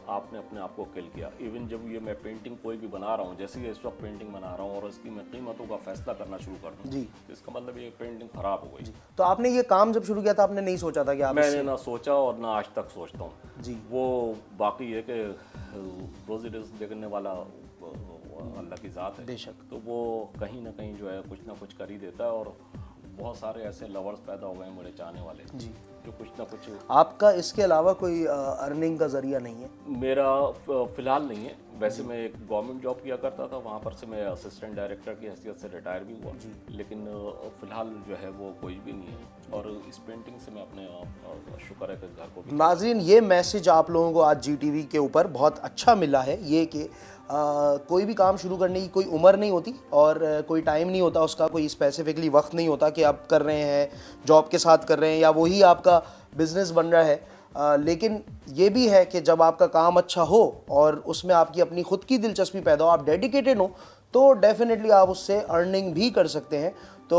आपने अपने आप को किल किया। इवन जब ये मैं पेंटिंग कोई भी बना रहा हूँ, जैसे कि इस वक्त पेंटिंग बना रहा हूँ और इसकी मैं कीमतों का फैसला करना शुरू कर दूँ जी, तो इसका मतलब ये पेंटिंग खराब हो गई। तो आपने ये काम जब शुरू किया था आपने नहीं सोचा था कि आप मैंने ना सोचा और ना आज तक सोचता हूँ जी। वो बाकी है कि रोज़ी रिज़्क देने वाला अल्लाह की ज़ात है बेशक। तो वो कहीं ना कहीं जो है कुछ ना कुछ कर ही देता है और बहुत सारे ऐसे लवर्स पैदा हो गए हैं मेरे चाहने वाले जी, जो कुछ ना कुछ। आपका इसके अलावा कोई अर्निंग का जरिया नहीं है? मेरा फ़िलहाल नहीं है, वैसे मैं एक गवर्नमेंट जॉब किया करता था, वहाँ पर से मैं असिस्टेंट डायरेक्टर की हैसियत से रिटायर भी हुआ, लेकिन फ़िलहाल जो है वो कोई भी नहीं है और इस पेंटिंग से मैं अपने शुक्र है कि घर को भी। नाज़रीन, ये मैसेज आप लोगों को आज GTV के ऊपर बहुत अच्छा मिला है, ये कि कोई भी काम शुरू करने की कोई उम्र नहीं होती और कोई टाइम नहीं होता उसका, कोई स्पेसिफिकली वक्त नहीं होता कि आप कर रहे हैं जॉब के साथ कर रहे हैं या वही आपका बिजनेस बन रहा है। लेकिन ये भी है कि जब आपका काम अच्छा हो और उसमें आपकी अपनी खुद की दिलचस्पी पैदा हो, आप डेडिकेटेड हो, तो डेफिनेटली आप उससे अर्निंग भी कर सकते हैं। तो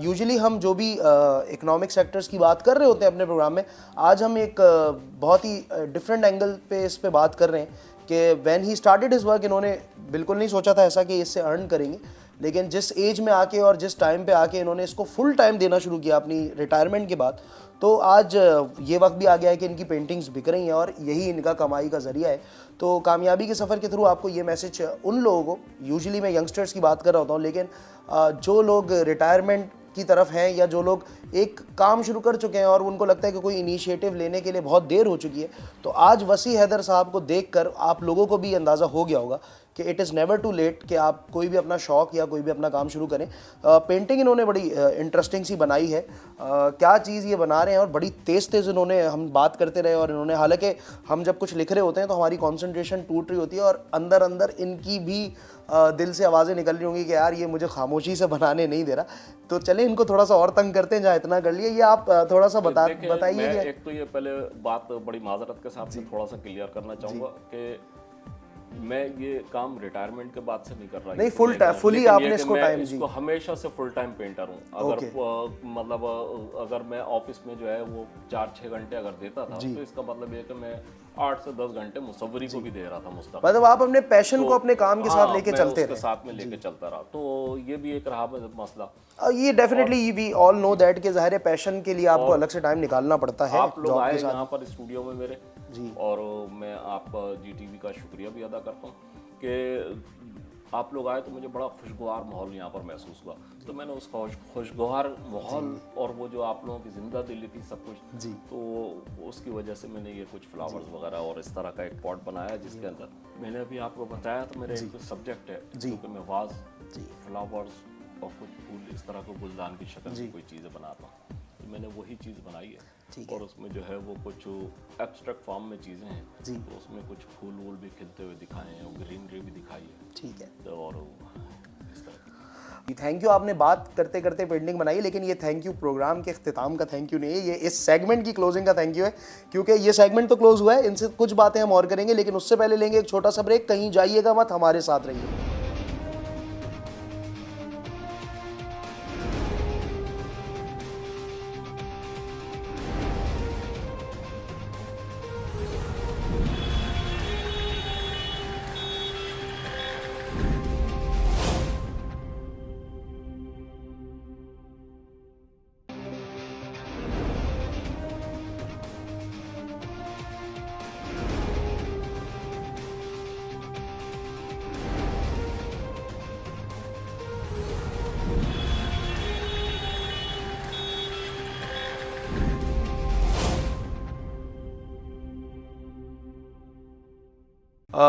यूजुअली हम जो भी इकोनॉमिक सेक्टर्स की बात कर रहे होते हैं अपने प्रोग्राम में, आज हम एक बहुत ही डिफरेंट एंगल पे इस पे बात कर रहे हैं कि when he started his work, इन्होंने बिल्कुल नहीं सोचा था ऐसा कि इससे अर्न करेंगे, लेकिन जिस एज में आके और जिस टाइम पे आके इन्होंने इसको फुल टाइम देना शुरू किया अपनी रिटायरमेंट के बाद, तो आज ये वक्त भी आ गया है कि इनकी पेंटिंग्स बिक रही हैं और यही इनका कमाई का ज़रिया है। तो कामयाबी के सफ़र के थ्रू आपको ये मैसेज उन लोगों को, यूजुअली मैं यंगस्टर्स की बात कर रहा होता हूँ, लेकिन जो लोग रिटायरमेंट की तरफ हैं या जो लोग एक काम शुरू कर चुके हैं और उनको लगता है कि कोई इनिशिएटिव लेने के लिए बहुत देर हो चुकी है, तो आज वसी हैदर साहब को देखकर आप लोगों को भी अंदाज़ा हो गया होगा कि it is never too late कि आप कोई भी अपना शौक़ या कोई भी अपना काम शुरू करें। पेंटिंग इन्होंने बड़ी इंटरेस्टिंग सी बनाई है, क्या चीज़ ये बना रहे हैं और बड़ी तेज़ इन्होंने, हम बात करते रहे और इन्होंने, हालांकि हम जब कुछ लिख रहे होते हैं तो हमारी कंसंट्रेशन टूट रही होती है और अंदर अंदर इनकी भी दिल से आवाज़ें निकल रही होंगी कि यार ये मुझे खामोशी से बनाने नहीं दे रहा। तो चले इनको थोड़ा सा और तंग करते हैं, जहाँ इतना कर लिए, ये आप थोड़ा सा बताइए। एक तो ये पहले बात बड़ी माजरत के साथ थोड़ा सा क्लियर करना चाहूँगा कि मैं ये काम रिटायरमेंट के बाद से नहीं कर रहा, नहीं फुली आपने इसको टाइम, इसको हमेशा से फुल टाइम पेंटर हूँ। अगर मतलब अगर मैं ऑफिस में जो है वो 4-6 घंटे अगर देता था तो इसका मतलब ये कि मैं 8 से 10 घंटे मुसव्वरी को भी दे रहा था मुस्तकिल। मतलब आप अपने पैशन को अपने काम के साथ लेके चलते रहे, साथ में लेके चलता रहा, तो ये भी एक रहा मसला। ये definitely we all know that कि ज़ाहिर है पैशन के लिए आपको अलग से टाइम निकालना पड़ता है। आप लोग आए यहाँ पर स्टूडियो में मेरे जी, और मैं आपका GTV का शुक्रिया भी अदा करता हूँ कि आप लोग आए तो मुझे बड़ा खुशगवार माहौल यहाँ पर महसूस हुआ। तो मैंने उस खुशगवार माहौल और वो जो आप लोगों की जिंदा दिली थी सब कुछ जी, तो उसकी वजह से मैंने ये कुछ फ्लावर्स वगैरह और इस तरह का एक पॉट बनाया जिसके अंदर मैंने अभी आपको बताया तो मेरा एक सब्जेक्ट है क्योंकि मैं वाज फ्लावर्स और कुछ फूल इस तरह को गुलदान की शक्ल में कोई चीज़ें बनाता हूँ, तो मैंने वही चीज़ बनाई है और उसमें जो है वो कुछ एब्स्ट्रैक्ट फॉर्म में चीज़ें हैं जी, तो उसमें कुछ फूल वूल भी खिलते हुए दिखाए हैं और ग्रीनरी भी दिखाई है। ठीक है, तो और इस तरह थैंक यू। आपने बात करते करते पेंटिंग बनाई, लेकिन ये थैंक यू प्रोग्राम के अख्तिताम का थैंक यू नहीं है, ये इस सेगमेंट की क्लोजिंग का थैंक यू है, क्योंकि ये सेगमेंट तो क्लोज हुआ है, इनसे कुछ बातें हम और करेंगे, लेकिन उससे पहले लेंगे एक छोटा सा ब्रेक। कहीं जाइएगा मत, हमारे साथ रहिए।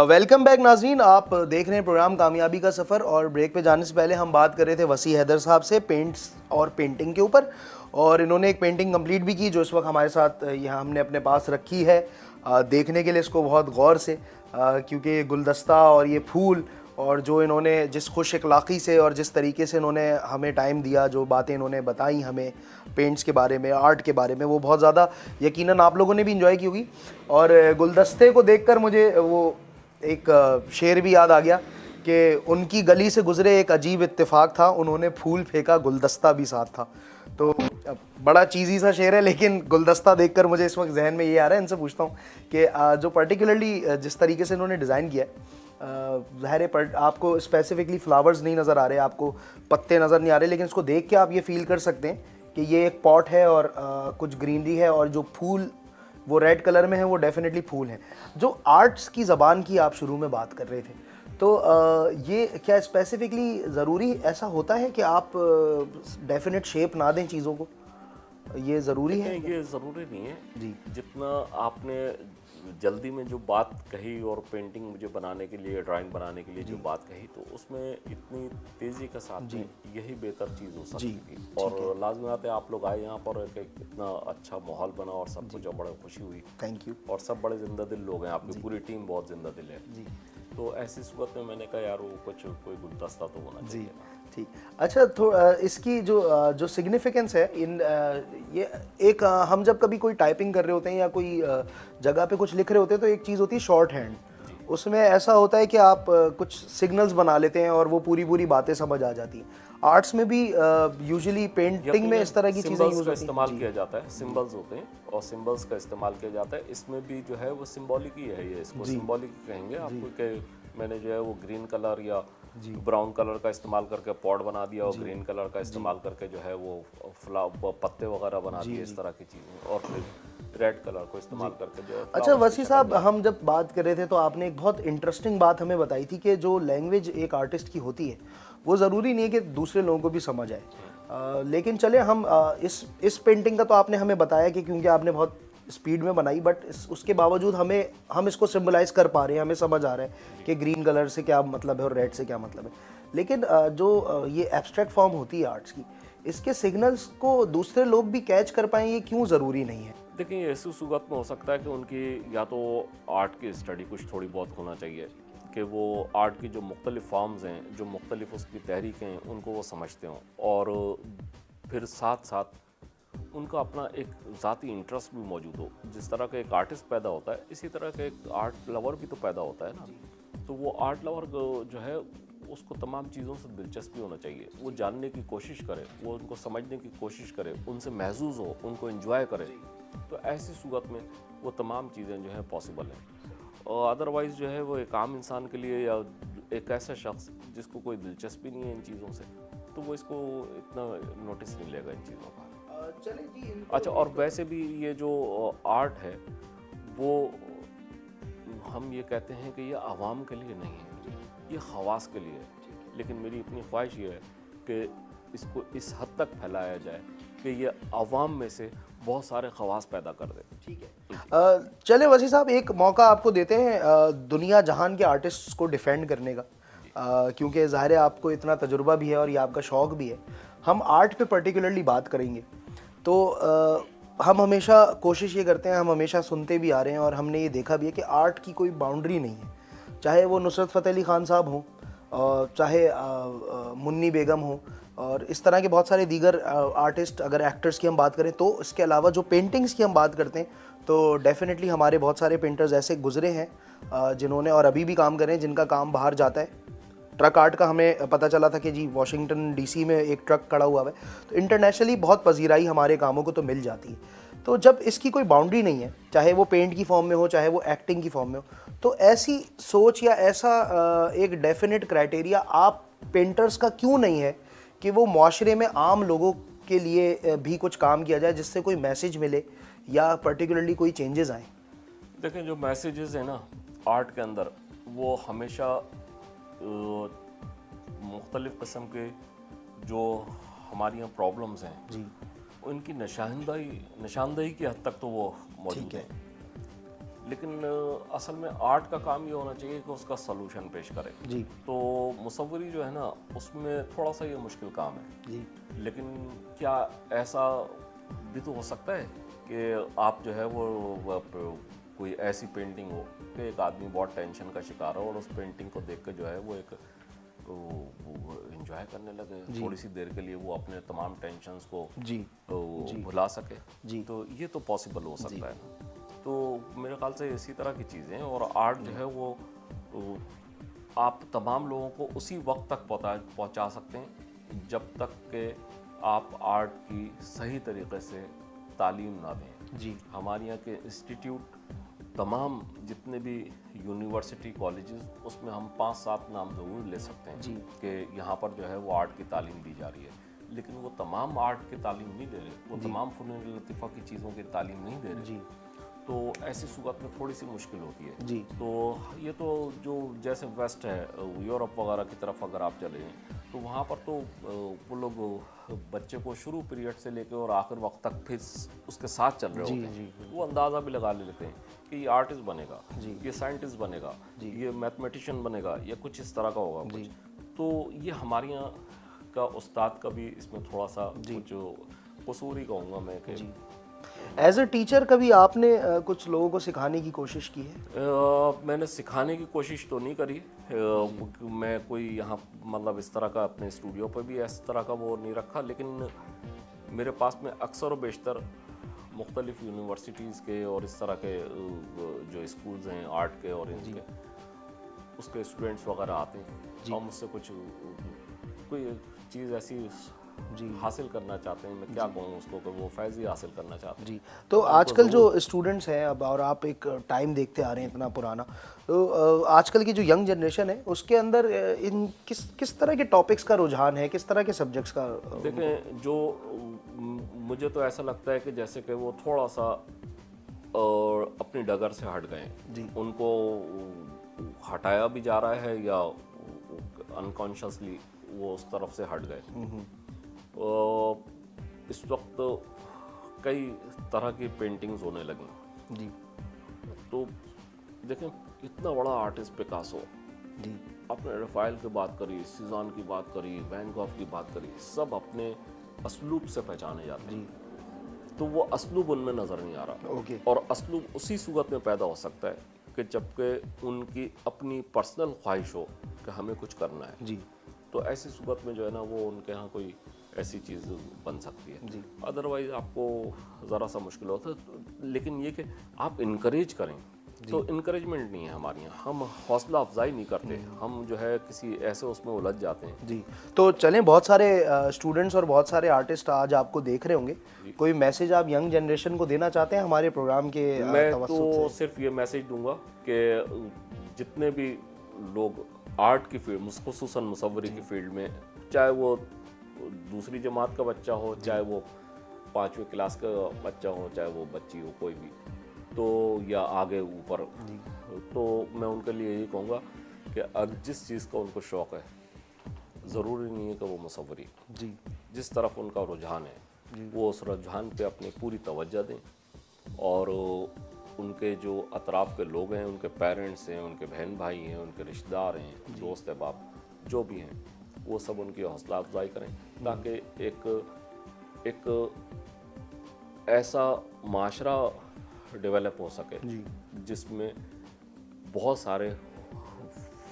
वेलकम बैक नाजरीन, आप देख रहे हैं प्रोग्राम कामयाबी का सफ़र और ब्रेक पे जाने से पहले हम बात कर रहे थे वसी हैदर साहब से पेंट्स और पेंटिंग के ऊपर, और इन्होंने एक पेंटिंग कंप्लीट भी की जो इस वक्त हमारे साथ यहाँ हमने अपने पास रखी है। देखने के लिए इसको बहुत गौर से, क्योंकि ये गुलदस्ता और ये फूल और जो इन्होंने जिस खुश अखलाक़ी से और जिस तरीके से इन्होंने हमें टाइम दिया, जो बातें इन्होंने बताई हमें पेंट्स के बारे में, आर्ट के बारे में, वो बहुत ज़्यादा यकीनन आप लोगों ने भी इंजॉय की होगी। और गुलदस्ते को देखकर मुझे वो एक शेर भी याद आ गया कि उनकी गली से गुज़रे एक अजीब इत्तेफाक था, उन्होंने फूल फेंका गुलदस्ता भी साथ था। तो बड़ा चीज़ी सा शेर है, लेकिन गुलदस्ता देखकर मुझे इस वक्त जहन में ये आ रहा है। इनसे पूछता हूँ कि जो पर्टिकुलरली जिस तरीके से इन्होंने डिज़ाइन किया है, ज़ाहिर है आपको स्पेसिफिकली फ्लावर्स नहीं नज़र आ रहे, आपको पत्ते नज़र नहीं आ रहे, लेकिन इसको देख के आप ये फील कर सकते हैं कि ये एक पॉट है और कुछ ग्रीनरी है, और जो फूल वो रेड कलर में है वो डेफिनेटली फूल हैं। जो आर्ट्स की ज़बान की आप शुरू में बात कर रहे थे, तो ये क्या स्पेसिफिकली ज़रूरी ऐसा होता है कि आप डेफिनेट शेप ना दें चीज़ों को, ये ज़रूरी है? ये ज़रूरी नहीं है जी। जितना आपने जल्दी में जो बात कही और पेंटिंग मुझे बनाने के लिए, ड्राइंग बनाने के लिए जो बात कही, तो उसमें इतनी तेज़ी के साथ में यही बेहतर चीज़ हो सकती थी। और लाजमी बात है आप लोग आए यहाँ पर, इतना अच्छा माहौल बना और सब कुछ, बड़ा खुशी हुई। Thank you. और सब बड़े जिंदा दिल लोग हैं, आपकी पूरी टीम बहुत जिंदा दिल है जी। तो ऐसी सूरत में मैंने कहा यार वो कोई गुलदस्ता तो होना चाहिए। ठीक। अच्छा, इसकी जो सिग्निफिकेंस है इन ये एक हम जब कभी कोई टाइपिंग कर रहे होते हैं या कोई जगह पे कुछ लिख रहे होते हैं, तो एक चीज़ होती है शॉर्ट हैंड। उसमें ऐसा होता है कि आप कुछ सिग्नल्स बना लेते हैं और वो पूरी बातें समझ आ जाती हैं। आर्ट्स में भी यूजुअली पेंटिंग में इस तरह की चीज़ें यूज इस्तेमाल किया जाता है, सिंबल्स होते हैं और सिंबल्स का इस्तेमाल किया जाता है। इसमें भी जो है वो सिंबॉलिक ही है, ये इसको सिंबॉलिक कहेंगे आपको कि मैंने जो है वो ग्रीन कलर या ब्राउन कलर का इस्तेमाल करके पॉट बना दिया और ग्रीन कलर का इस्तेमाल करके जो है वो पत्ते वगैरह बना दिए, इस तरह की चीज़ें, और फिर रेड कलर को इस्तेमाल करके जो है। अच्छा वसी साहब, हम जब बात कर रहे थे तो आपने एक बहुत इंटरेस्टिंग बात हमें बताई थी कि जो लैंग्वेज एक आर्टिस्ट की होती है वो ज़रूरी नहीं है कि दूसरे लोगों को भी समझ आए। लेकिन चले हम इस पेंटिंग का तो आपने हमें बताया कि क्योंकि आपने बहुत स्पीड में बनाई, बट उसके बावजूद हम इसको सिंबलाइज कर पा रहे हैं, हमें समझ आ रहा है कि ग्रीन कलर से क्या मतलब है और रेड से क्या मतलब है। लेकिन जो ये एब्स्ट्रैक्ट फॉर्म होती है आर्ट्स की, इसके सिग्नल्स को दूसरे लोग भी कैच कर पाएँ, ये क्यों ज़रूरी नहीं है? देखिए ऐसी सूरत में हो सकता है कि उनकी या तो आर्ट की स्टडी कुछ थोड़ी बहुत होना चाहिए, कि वो आर्ट की जो मुख्तलिफ फॉर्म्स हैं, जो मुख्तलिफ उसकी तहरीकें हैं, उनको वो समझते हों, और फिर साथ साथ उनका अपना एक ज़ाती इंटरेस्ट भी मौजूद हो। जिस तरह का एक आर्टिस्ट पैदा होता है, इसी तरह का एक आर्ट लवर भी तो पैदा होता है ना। तो वो आर्ट लवर जो है उसको तमाम चीज़ों से दिलचस्पी होना चाहिए, वो जानने की कोशिश करे, वो उनको समझने की कोशिश करे, उनसे महसूस हो, उनको एंजॉय करे। तो ऐसी सूरत में वो तमाम चीज़ें जो है पॉसिबल हैं। और अदरवाइज़ जो है वो एक आम इंसान के लिए या एक ऐसा शख्स जिसको कोई दिलचस्पी नहीं है इन चीज़ों से, तो वो इसको इतना नोटिस नहीं लेगा इन चीज़ों का। अच्छा, और वैसे भी ये जो आर्ट है वो हम ये कहते हैं कि ये आवाम के लिए नहीं है, ये खवास के लिए है। लेकिन मेरी इतनी ख्वाहिश ये है कि इसको इस हद तक फैलाया जाए कि ये आवाम में से बहुत सारे खवास पैदा कर दे। ठीक है। चले वसी साहब, एक मौका आपको देते हैं दुनिया जहान के आर्टिस्ट्स को डिफेंड करने का, क्योंकि ज़ाहिर है आपको इतना तजुर्बा भी है और ये आपका शौक़ भी है। हम आर्ट पे पर्टिकुलरली बात करेंगे तो हम हमेशा कोशिश ये करते हैं, हम हमेशा सुनते भी आ रहे हैं और हमने ये देखा भी है कि आर्ट की कोई बाउंड्री नहीं है। चाहे वो नुसरत फ़तेह अली ख़ान साहब हों, चाहे मुन्नी बेगम हो, और इस तरह के बहुत सारे दीगर आर्टिस्ट, अगर एक्टर्स की हम बात करें तो इसके अलावा जो पेंटिंग्स की हम बात करते हैं तो डेफिनेटली हमारे बहुत सारे पेंटर्स ऐसे गुजरे हैं जिन्होंने और अभी भी काम कर रहे हैं, जिनका काम बाहर जाता है। ट्रक आर्ट का हमें पता चला था कि जी वाशिंगटन डीसी में एक ट्रक खड़ा हुआ है, तो इंटरनेशनली बहुत पजीराई हमारे कामों को तो मिल जाती है। तो जब इसकी कोई बाउंड्री नहीं है, चाहे वो पेंट की फॉर्म में हो, चाहे वो एक्टिंग की फॉर्म में हो, तो ऐसी सोच या ऐसा एक डेफिनेट क्राइटेरिया आप पेंटर्स का क्यों नहीं है कि वो माशरे में आम लोगों के लिए भी कुछ काम किया जाए जिससे कोई मैसेज मिले या पर्टिकुलरली कोई चेंजेस आए? देखें, जो मैसेजेस हैं ना आर्ट के अंदर, वो हमेशा मुख्तलिफ़ किस्म के जो हमारी यहाँ प्रॉब्लम्स हैं जी, उनकी निशानदही की हद तक तो वो मौजूद है। लेकिन असल में आर्ट का काम ये होना चाहिए कि उसका सलूशन पेश करे जी। तो मुसव्वरी जो है ना, उसमें थोड़ा सा ये मुश्किल काम है जी। लेकिन क्या ऐसा भी तो हो सकता है कि आप जो है वो कोई ऐसी पेंटिंग हो कि एक आदमी बहुत टेंशन का शिकार हो और उस पेंटिंग को देख के जो है वो एक एंजॉय करने लगे, थोड़ी सी देर के लिए वो अपने तमाम टेंशन्स को जी भुला सके। जी। तो ये तो पॉसिबल हो सकता है। तो मेरे ख्याल से इसी तरह की चीज़ें, और आर्ट जो है वो आप तमाम लोगों को उसी वक्त तक पहुंचा सकते हैं जब तक कि आप आर्ट की सही तरीके से तालीम ना दें। जी। हमारे यहाँ के इंस्टीट्यूट तमाम जितने भी यूनिवर्सिटी कॉलेजेस, उसमें हम 5-7 नाम ज़रूर ले सकते हैं कि यहाँ पर जो है वो आर्ट की तालीम दी जा रही है, लेकिन वो तमाम आर्ट की तालीम नहीं दे रहे, वो तमाम फ़नून लतीफ़ा की चीज़ों की तालीम नहीं दे रहे। जी। तो ऐसी सूरत में थोड़ी सी मुश्किल होती है। जी। तो ये तो जो जैसे वेस्ट है, यूरोप वगैरह की तरफ अगर आप चले जाएं तो वहाँ पर तो वो लोग बच्चे को शुरू पीरियड से लेकर और आखिर वक्त तक फिर उसके साथ चल रहे होते हैं। वो अंदाज़ा भी लगा लेते हैं कि ये आर्टिस्ट बनेगा, ये साइंटिस्ट बनेगा, ये मैथमेटिशियन बनेगा, या कुछ इस तरह का होगा कुछ। तो ये हमारे यहाँ का उस्ताद का भी इसमें थोड़ा सा कुछ कसूर ही कहूँगा मैं कि एज अ टीचर कभी आपने कुछ लोगों को सिखाने की कोशिश की है? मैंने सिखाने की कोशिश तो नहीं करी। मैं कोई यहाँ मतलब इस तरह का अपने स्टूडियो पर भी इस तरह का वो नहीं रखा, लेकिन मेरे पास में अक्सर व बेशतर मुख्तलिफ यूनिवर्सिटीज़ के और इस तरह के जो स्कूल्स हैं आर्ट के और इनके, उसके स्टूडेंट्स वगैरह आते हैं और मुझसे कुछ कोई चीज़ ऐसी हासिल करना चाहते हैं, मैं क्या कहूँ उसको, कि वो फैज़ ही हासिल करना चाहते हैं। जी। तो आजकल जो स्टूडेंट्स हैं अब, और आप एक टाइम देखते आ रहे हैं इतना पुराना, तो आजकल की जो यंग जनरेशन है उसके अंदर इन किस तरह के टॉपिक्स का रुझान है, किस तरह के सब्जेक्ट्स का? देखें, जो मुझे तो ऐसा लगता है कि जैसे कि वो थोड़ा सा अपनी डगर से हट गए, उनको हटाया भी जा रहा है या अनकॉन्शियसली वो उस तरफ से हट गए। इस वक्त कई तरह की पेंटिंग्स होने लगी जी। तो देखें, इतना बड़ा आर्टिस्ट पिकासो, जी, आपने रफ़ाएल की बात करी, सीज़ान की बात करी, वैन गॉग की बात करी, सब अपने असलूब से पहचाने जाते हैं। तो वो असलूब उनमें नज़र नहीं आ रहा। और असलूब उसी सूरत में पैदा हो सकता है कि जबकि उनकी अपनी पर्सनल ख्वाहिश हो कि हमें कुछ करना है जी। तो ऐसी सूरत में जो है ना वो उनके यहाँ कोई ऐसी चीज़ बन सकती है। अदरवाइज़ आपको ज़रा सा मुश्किल होता है। लेकिन ये कि आप इनकरेज करें, तो इनकरेजमेंट नहीं है हमारे यहाँ, हम हौसला अफजाई नहीं करते, हम जो है किसी ऐसे उसमें उलझ जाते हैं। जी। तो चलें, बहुत सारे स्टूडेंट्स और बहुत सारे आर्टिस्ट आज आपको देख रहे होंगे, कोई मैसेज आप यंग जनरेशन को देना चाहते हैं हमारे प्रोग्राम के? मैं तो सिर्फ ये मैसेज दूंगा कि जितने भी लोग आर्ट की फील्ड, खुसूसन मुसव्वरी की फील्ड में, चाहे वो दूसरी जमात का बच्चा हो, चाहे वो 5वीं क्लास का बच्चा हो, चाहे वो बच्ची हो, कोई भी, तो या आगे ऊपर, तो मैं उनके लिए यही कहूँगा कि जिस चीज़ का उनको शौक़ है, ज़रूरी नहीं है कि वो मुसव्वरी, जिस तरफ उनका रुझान है वो उस रुझान पे अपनी पूरी तवज्जो दें, और उनके जो अतराफ़ के लोग हैं, उनके पेरेंट्स हैं, उनके बहन भाई हैं, उनके रिश्तेदार हैं, दोस्त अहबाब जो भी हैं, वो सब उनकी हौसला अफजाई करें, ताकि एक ऐसा माशरा डेवलप हो सके जिसमें बहुत सारे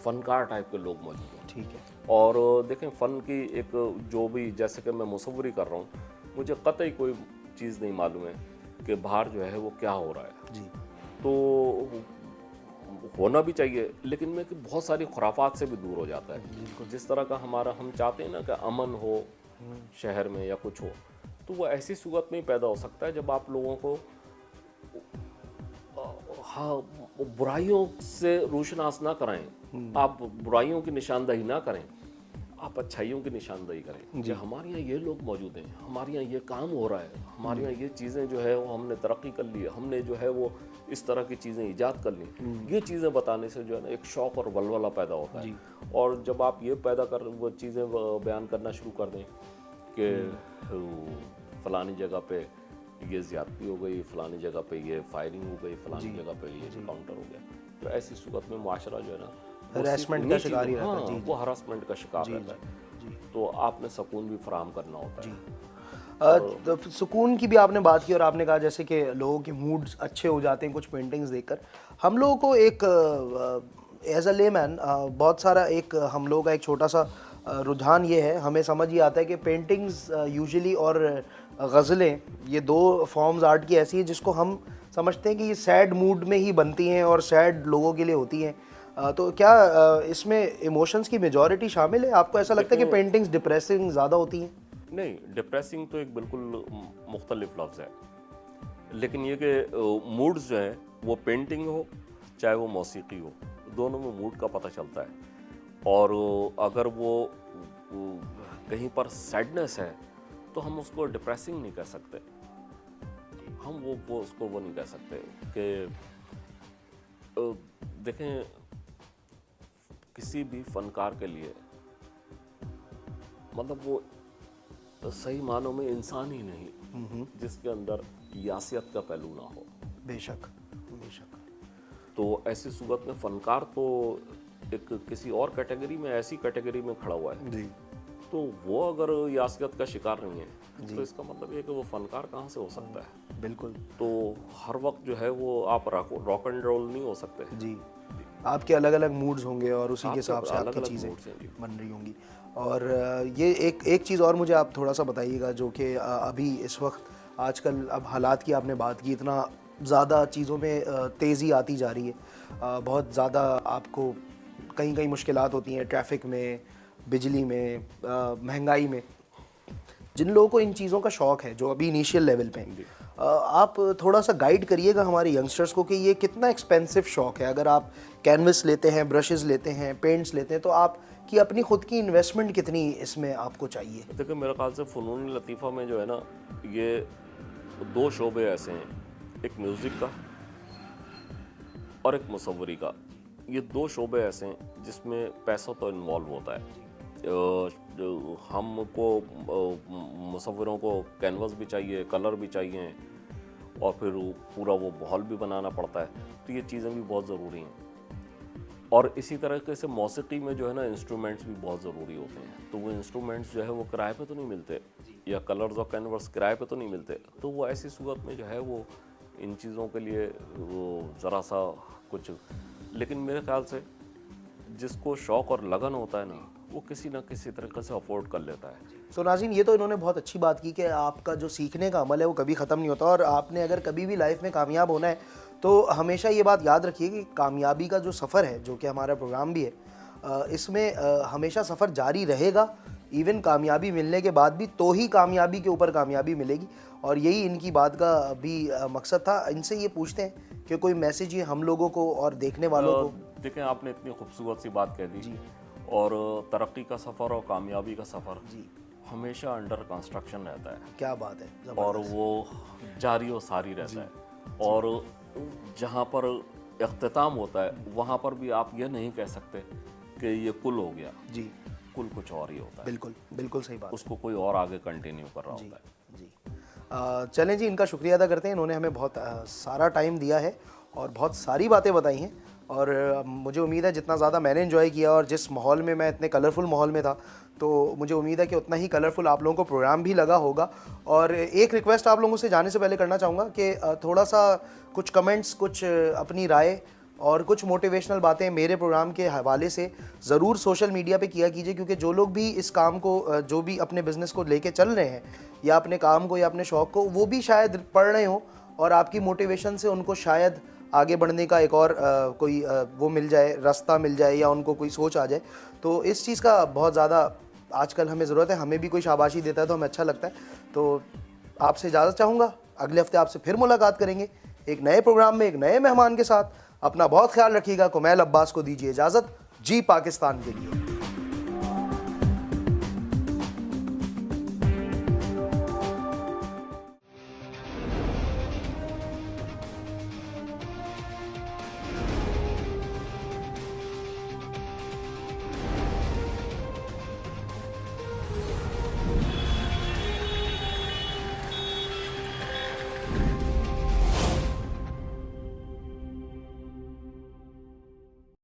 फ़नकार टाइप के लोग मौजूद हैं। ठीक है। और देखें, फ़न की एक जो भी, जैसे कि मैं मुसव्वरी कर रहा हूँ, मुझे कतई कोई चीज़ नहीं मालूम है कि बाहर जो है वो क्या हो रहा है जी। तो होना भी चाहिए, लेकिन मैं कि बहुत सारी खुराफात से भी दूर हो जाता है। जिस तरह का हम चाहते हैं ना कि अमन हो शहर में या कुछ हो, तो वो ऐसी सूरत में ही पैदा हो सकता है जब आप लोगों को बुराइयों से रोशनास ना कराएं, आप बुराइयों की निशानदही ना करें, आप अच्छाइयों की निशानदही करें कि हमारे यहाँ ये लोग मौजूद हैं, हमारे यहाँ ये काम हो रहा है, हमारे यहाँ ये चीज़ें जो है वो हमने तरक्की कर ली है, हमने जो है वो इस तरह की चीज़ें ईजाद कर ली। ये चीज़ें बताने से जो है ना एक शौक़ और वलवला पैदा होता है। और जब आप ये वो चीज़ें बयान करना शुरू कर दें कि फ़लानी जगह पे ये ज़्यादती हो गई, फ़लानी जगह पे ये फायरिंग हो गई, फ़लानी जगह पे ये काउंटर हो गया, तो ऐसी सूरत में मुआशरा जो है ना हरासमेंट का शिकार ही रहता है। वो हरासमेंट का शिकार रहता है। तो आपने सुकून भी फराहम करना होता है। तो सुकून की भी आपने बात की और आपने कहा जैसे कि लोगों के मूड्स अच्छे हो जाते हैं कुछ पेंटिंग्स देखकर। हम लोगों को एक एज अ लेमैन बहुत सारा एक हम लोगों का एक छोटा सा रुझान ये है, हमें समझ ये आता है कि पेंटिंग्स यूजुअली और गज़लें ये दो फॉर्म्स आर्ट की ऐसी है जिसको हम समझते हैं कि ये सैड मूड में ही बनती हैं और सैड लोगों के लिए होती हैं। तो क्या इसमें इमोशंस की मेजॉरिटी शामिल है? आपको ऐसा लगता है कि पेंटिंग्स डिप्रेसिंग ज़्यादा होती हैं? नहीं, डिप्रेसिंग तो एक बिल्कुल मुख्तलिफ लफ्ज़ है, लेकिन ये कि मूड्स जो हैं वो पेंटिंग हो चाहे वो मौसीकी हो, दोनों में मूड का पता चलता है। और अगर वो कहीं पर सैडनेस है तो हम उसको डिप्रेसिंग नहीं कह सकते, हम वो उसको वो नहीं कह सकते कि देखें किसी भी फनकार के लिए मतलब वो सही मानों में इंसान ही नहीं जिसके अंदर यासियत का पहलू ना हो। बेशक बेशक। तो ऐसी सूरत में फनकार तो एक किसी और कैटेगरी में, ऐसी कैटेगरी में खड़ा हुआ है जी। तो वो अगर यासियत का शिकार नहीं है तो इसका मतलब ये कि वो फनकार कहाँ से हो सकता है? बिल्कुल। तो हर वक्त जो है वो आप रॉक एंड रोल नहीं हो सकते जी, आपके अलग अलग मूड्स होंगे और उसी के आपके हिसाब से आपकी अलग-अलग चीज़ें moods हैं जी। बन रही होंगी। और ये एक चीज़ और मुझे आप थोड़ा सा बताइएगा जो कि अभी इस वक्त आजकल अब हालात की आपने बात की, इतना ज़्यादा चीज़ों में तेज़ी आती जा रही है, बहुत ज़्यादा आपको कहीं कहीं मुश्किलात होती हैं ट्रैफिक में, बिजली में, महंगाई में। जिन लोगों को इन चीज़ों का शौक़ है जो अभी इनिशियल लेवल पे हैं, आप थोड़ा सा गाइड करिएगा हमारे यंगस्टर्स को कि ये कितना एक्सपेंसिव शौक़ है। अगर आप कैनवस लेते हैं, ब्रशेज़ लेते हैं, पेंट्स लेते हैं, तो आपकी अपनी ख़ुद की इन्वेस्टमेंट कितनी इसमें आपको चाहिए? देखिए मेरे ख्याल से फ़नून लतीफ़ा में जो है ना, ये दो शोबे ऐसे हैं, एक म्यूज़िक का और एक मुसव्वरी का। ये दो शोबे ऐसे हैं जिसमें पैसा तो इन्वॉल्व होता है। हमको मुसव्वरों को कैनवस भी चाहिए, कलर भी चाहिए और फिर पूरा वो हॉल भी बनाना पड़ता है, तो ये चीज़ें भी बहुत ज़रूरी हैं। और इसी तरीके से मौसीकी में जो है ना, इंस्ट्रूमेंट्स भी बहुत ज़रूरी होते हैं। तो वो इंस्ट्रूमेंट्स जो है वो किराए पे तो नहीं मिलते, या कलर्स और कैनवस किराए पे तो नहीं मिलते। तो वो ऐसी सूरत में जो है वो इन चीज़ों के लिए वो ज़रा सा कुछ, लेकिन मेरे ख्याल से जिसको शौक़ और लगन होता है ना, वो किसी ना किसी तरीके से अफोर्ड कर लेता है। तो नाज़रीन, ये तो इन्होंने बहुत अच्छी बात की कि आपका जो सीखने का अमल है वो कभी ख़त्म नहीं होता, और आपने अगर कभी भी लाइफ में कामयाब होना है तो हमेशा ये बात याद रखिए कि कामयाबी का जो सफ़र है, जो कि हमारा प्रोग्राम भी है, इसमें हमेशा सफ़र जारी रहेगा। इवन कामयाबी मिलने के बाद भी तो ही कामयाबी के ऊपर कामयाबी मिलेगी, और यही इनकी बात का भी मकसद था। इनसे ये पूछते हैं कि कोई मैसेज ये हम लोगों को और देखने वालों को। देखें, आपने इतनी खूबसूरत सी बात कह दी जी। और तरक्की का सफ़र और कामयाबी का सफ़र जी हमेशा अंडर कंस्ट्रक्शन रहता है। क्या बात है। और वो जारी और सारी रहता है। और जहाँ पर इख्तिताम होता है वहाँ पर भी आप ये नहीं कह सकते कि ये कुल हो गया जी, कुल कुछ और ही होता है। बिल्कुल बिल्कुल सही बात। उसको कोई और आगे कंटिन्यू कर रहा होता है जी। चलें जी, इनका शुक्रिया अदा करते हैं। इन्होंने हमें बहुत सारा टाइम दिया है और बहुत सारी बातें बताई हैं, और मुझे उम्मीद है जितना ज़्यादा मैंने एंजॉय किया और जिस माहौल में मैं, इतने कलरफुल माहौल में था, तो मुझे उम्मीद है कि उतना ही कलरफुल आप लोगों को प्रोग्राम भी लगा होगा। और एक रिक्वेस्ट आप लोगों से जाने से पहले करना चाहूँगा कि थोड़ा सा कुछ कमेंट्स, कुछ अपनी राय और कुछ मोटिवेशनल बातें मेरे प्रोग्राम के हवाले से ज़रूर सोशल मीडिया पे किया कीजिए, क्योंकि जो लोग भी इस काम को, जो भी अपने बिज़नेस को लेके चल रहे हैं, या अपने काम को या अपने शौक़ को, वो भी शायद पढ़ रहे हों और आपकी मोटिवेशन से उनको शायद आगे बढ़ने का एक और कोई वो मिल जाए, रास्ता मिल जाए, या उनको कोई सोच आ जाए। तो इस चीज़ का बहुत ज़्यादा आजकल हमें ज़रूरत है। हमें भी कोई शाबाशी देता है तो हमें अच्छा लगता है। तो आपसे इजाज़त चाहूँगा, अगले हफ्ते आपसे फिर मुलाकात करेंगे एक नए प्रोग्राम में, एक नए मेहमान के साथ। अपना बहुत ख्याल रखिएगा। कुमैल अब्बास को दीजिए इजाज़त। जी पाकिस्तान के लिए।